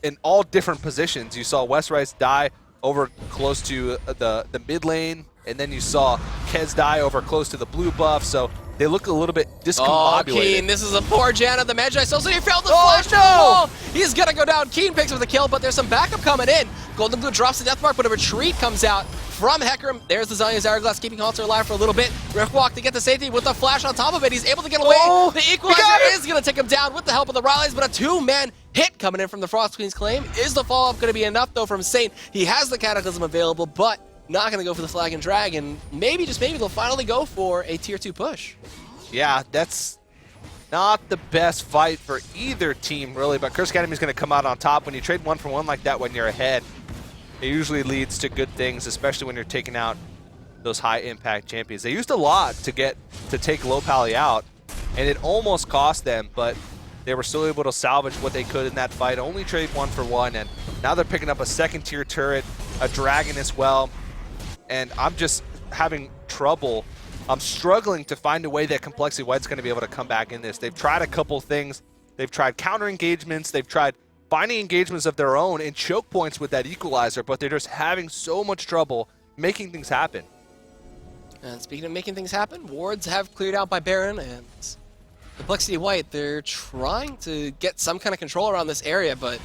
[SPEAKER 1] in all different positions. You saw West Rice die over close to the mid lane, and then you saw Kez die over close to the blue buff, so they look a little bit discombobulated.
[SPEAKER 2] Oh, Keen, this is a poor Janna. The Magi so he failed the flash to the wall. He's gonna go down. Keen picks up the kill, but there's some backup coming in. Golden Blue drops the death mark, but a retreat comes out from Hecarim. There's the Zhonya's Hourglass, keeping Haunter alive for a little bit. Riftwalk to get the safety with the flash on top of it. He's able to get away. The Equalizer is gonna take him down with the help of the Rileys, but a 2-man hit coming in from the Frost Queen's claim. Is the follow-up gonna be enough though from Saint? He has the Cataclysm available, but not gonna go for the Flag and Drag, and maybe, just maybe, they'll finally go for a tier 2 push.
[SPEAKER 1] Yeah, that's not the best fight for either team, really, but Curse Academy is going to come out on top. When you trade 1 for 1 like that when you're ahead, it usually leads to good things, especially when you're taking out those high-impact champions. They used a lot to take Low Pally out, and it almost cost them, but they were still able to salvage what they could in that fight, only trade 1 for 1, and now they're picking up a 2nd-tier turret, a dragon as well, and I'm just having trouble. I'm struggling to find a way that Complexity White's going to be able to come back in this. They've tried a couple things. They've tried counter engagements. They've tried finding engagements of their own and choke points with that Equalizer, but they're just having so much trouble making things happen.
[SPEAKER 2] And speaking of making things happen, wards have cleared out by Baron, and Complexity White, they're trying to get some kind of control around this area, but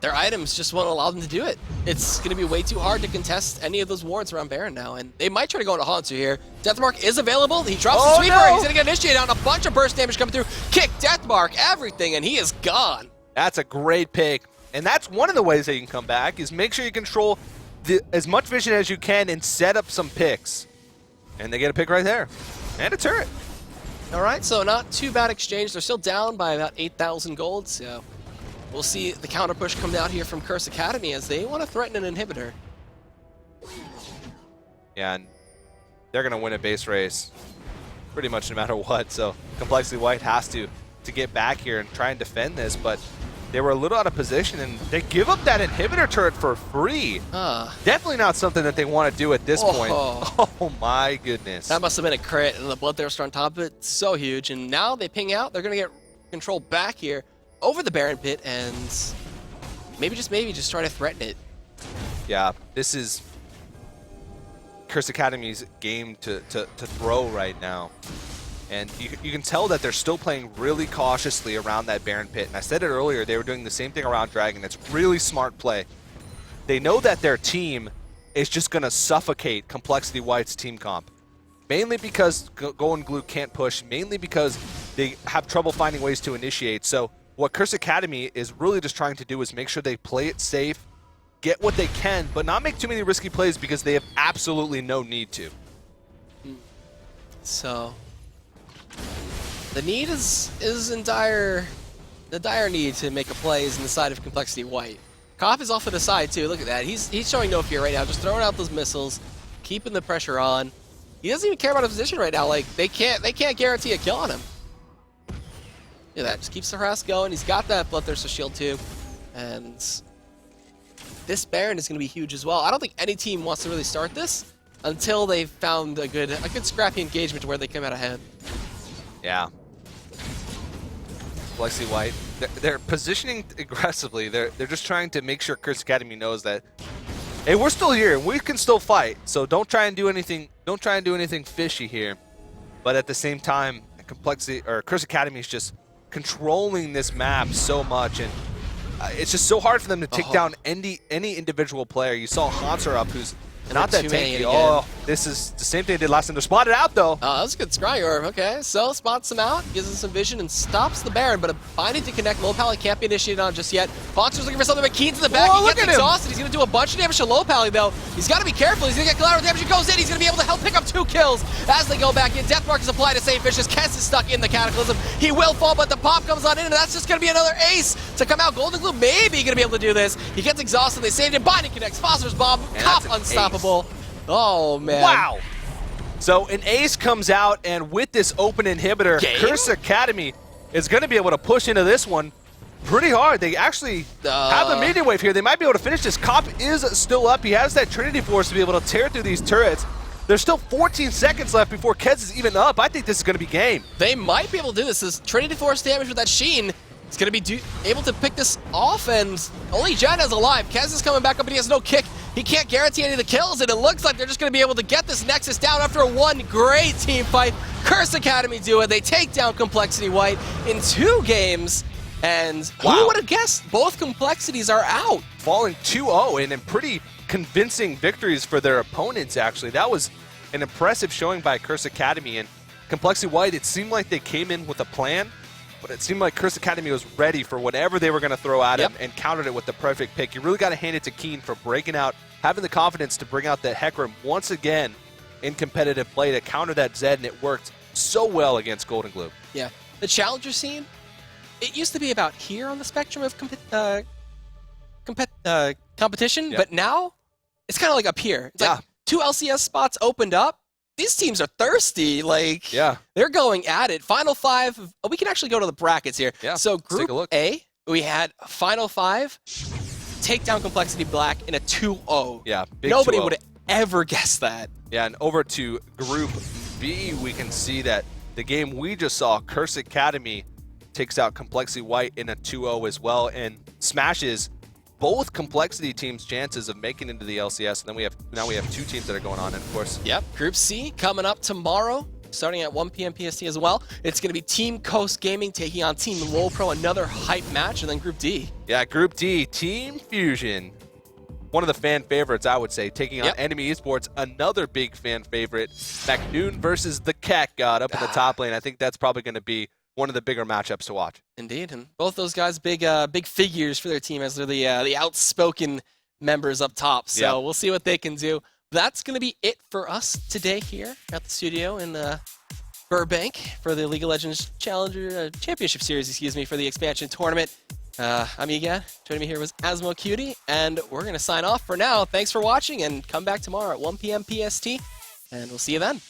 [SPEAKER 2] their items just won't allow them to do it. It's going to be way too hard to contest any of those wards around Baron now, and they might try to go into Hansu here. Deathmark is available. He drops the sweeper. No. He's going to get initiated on a bunch of burst damage coming through. Kick, Deathmark, everything, and he is gone.
[SPEAKER 1] That's a great pick, and that's one of the ways that you can come back is make sure you control as much vision as you can and set up some picks. And they get a pick right there, and a turret.
[SPEAKER 2] All right, so not too bad exchange. They're still down by about 8,000 gold, so we'll see the counter push come out here from Curse Academy as they want to threaten an inhibitor.
[SPEAKER 1] Yeah, and they're going to win a base race pretty much no matter what. So Complexity White has to get back here and try and defend this, but they were a little out of position, and they give up that inhibitor turret for free. Definitely not something that they want to do at this point. Oh my goodness.
[SPEAKER 2] That must have been a crit, and the Bloodthirster on top of it, so huge. And now they ping out. They're going to get control back here over the Baron Pit, and maybe just try to threaten it.
[SPEAKER 1] Yeah, this is Curse Academy's game to throw right now. And you can tell that they're still playing really cautiously around that Baron Pit. And I said it earlier, they were doing the same thing around Dragon. It's really smart play. They know that their team is just going to suffocate Complexity White's team comp. Mainly because Golden Glue can't push, mainly because they have trouble finding ways to initiate. So what Curse Academy is really just trying to do is make sure they play it safe, get what they can, but not make too many risky plays because they have absolutely no need to.
[SPEAKER 2] So the need is in dire need to make a play is in the side of Complexity White. Koff is off to the side too. Look at that. He's showing no fear right now, just throwing out those missiles, keeping the pressure on. He doesn't even care about his position right now. Like they can't guarantee a kill on him. Look at that. Just keeps the harass going. He's got that Bloodthirster shield too, and this Baron is going to be huge as well. I don't think any team wants to really start this until they've found a good scrappy engagement to where they come out ahead.
[SPEAKER 1] Yeah. Complexity White, they're positioning aggressively. They're just trying to make sure Curse Academy knows that, hey, we're still here. We can still fight. So don't try and do anything. Don't try and do anything fishy here. But at the same time, Curse Academy is just controlling this map so much, and it's just so hard for them to take down any individual player. You saw Hanser up, who's Not that tanky. Oh, this is the same thing they did last time. They're spotted out, though.
[SPEAKER 2] Oh, that was a good scry orb. Okay, so spots him out, gives him some vision, and stops the Baron, but a binding to connect. Low Pally can't be initiated on just yet. Boxer's looking for something, but Keen's in the back.
[SPEAKER 1] Whoa,
[SPEAKER 2] he gets exhausted. He's going to do a bunch of damage to Low Pally, though. He's got to be careful. He's going to get collateral damage. He goes in. He's going to be able to help pick up 2 kills as they go back in. Deathmark is applied to St. Vicious. Kess is stuck in the Cataclysm. He will fall, but the pop comes on in, and that's just going to be another ace to come out. Golden Glue maybe going to be able to do this. He gets exhausted. They saved him. Binding connects. Phosphorus Bomb. Cop unstoppable.
[SPEAKER 1] Ace.
[SPEAKER 2] Oh, man.
[SPEAKER 1] Wow. So an ace comes out, and with this open inhibitor, Curse Academy is going to be able to push into this one pretty hard. They actually have a minion wave here. They might be able to finish this. Cop is still up. He has that Trinity Force to be able to tear through these turrets. There's still 14 seconds left before Kez is even up. I think this is going to be game.
[SPEAKER 2] They might be able to do this. This Trinity Force damage with that Sheen is going to be able to pick this off, and only Jen is alive. Kez is coming back up, but he has no kick. He can't guarantee any of the kills, and it looks like they're just going to be able to get this Nexus down after one great team fight. Curse Academy do it. They take down Complexity White in 2 games, and who would have guessed both Complexities are out?
[SPEAKER 1] Falling 2-0 and in pretty convincing victories for their opponents, actually. That was an impressive showing by Curse Academy, and Complexity White, it seemed like they came in with a plan, but it seemed like Curse Academy was ready for whatever they were going to throw at him and countered it with the perfect pick. You really got to hand it to Keen for breaking out, having the confidence to bring out the Hecarim once again in competitive play to counter that Zed, and it worked so well against Golden Glue.
[SPEAKER 2] Yeah. The Challenger scene, it used to be about here on the spectrum of competition, but now it's kind of like up here. It's like 2 LCS spots opened up. These teams are thirsty. Like, they're going at it. Final 5. We can actually go to the brackets here.
[SPEAKER 1] Yeah,
[SPEAKER 2] so Group A, we had Final 5 take down Complexity Black in a 2-0.
[SPEAKER 1] Yeah, big
[SPEAKER 2] Nobody
[SPEAKER 1] 2-0.
[SPEAKER 2] would have ever guessed that.
[SPEAKER 1] Yeah, and over to Group B, we can see that the game we just saw, Curse Academy takes out Complexity White in a 2-0 as well, and smashes both Complexity teams' chances of making into the LCS. And then now we have 2 teams that are going on, and of course.
[SPEAKER 2] Yep, Group C coming up tomorrow, starting at 1 p.m. PST as well. It's going to be Team Coast Gaming taking on Team Low Pro, another hype match, and then Group D.
[SPEAKER 1] Yeah, Group D, Team Fusion. One of the fan favorites, I would say, taking on Enemy Esports, another big fan favorite. McNoon versus the Cat God up in the top lane. I think that's probably going to be one of the bigger matchups to watch.
[SPEAKER 2] Indeed, and both those guys big figures for their team, as they're the outspoken members up top. So we'll see what they can do. That's going to be it for us today here at the studio in Burbank for the League of Legends Challenger Championship Series, for the expansion tournament. I'm Egad. Joining me here was Asmo Cutie, and we're going to sign off for now. Thanks for watching, and come back tomorrow at 1 p.m. PST, and we'll see you then.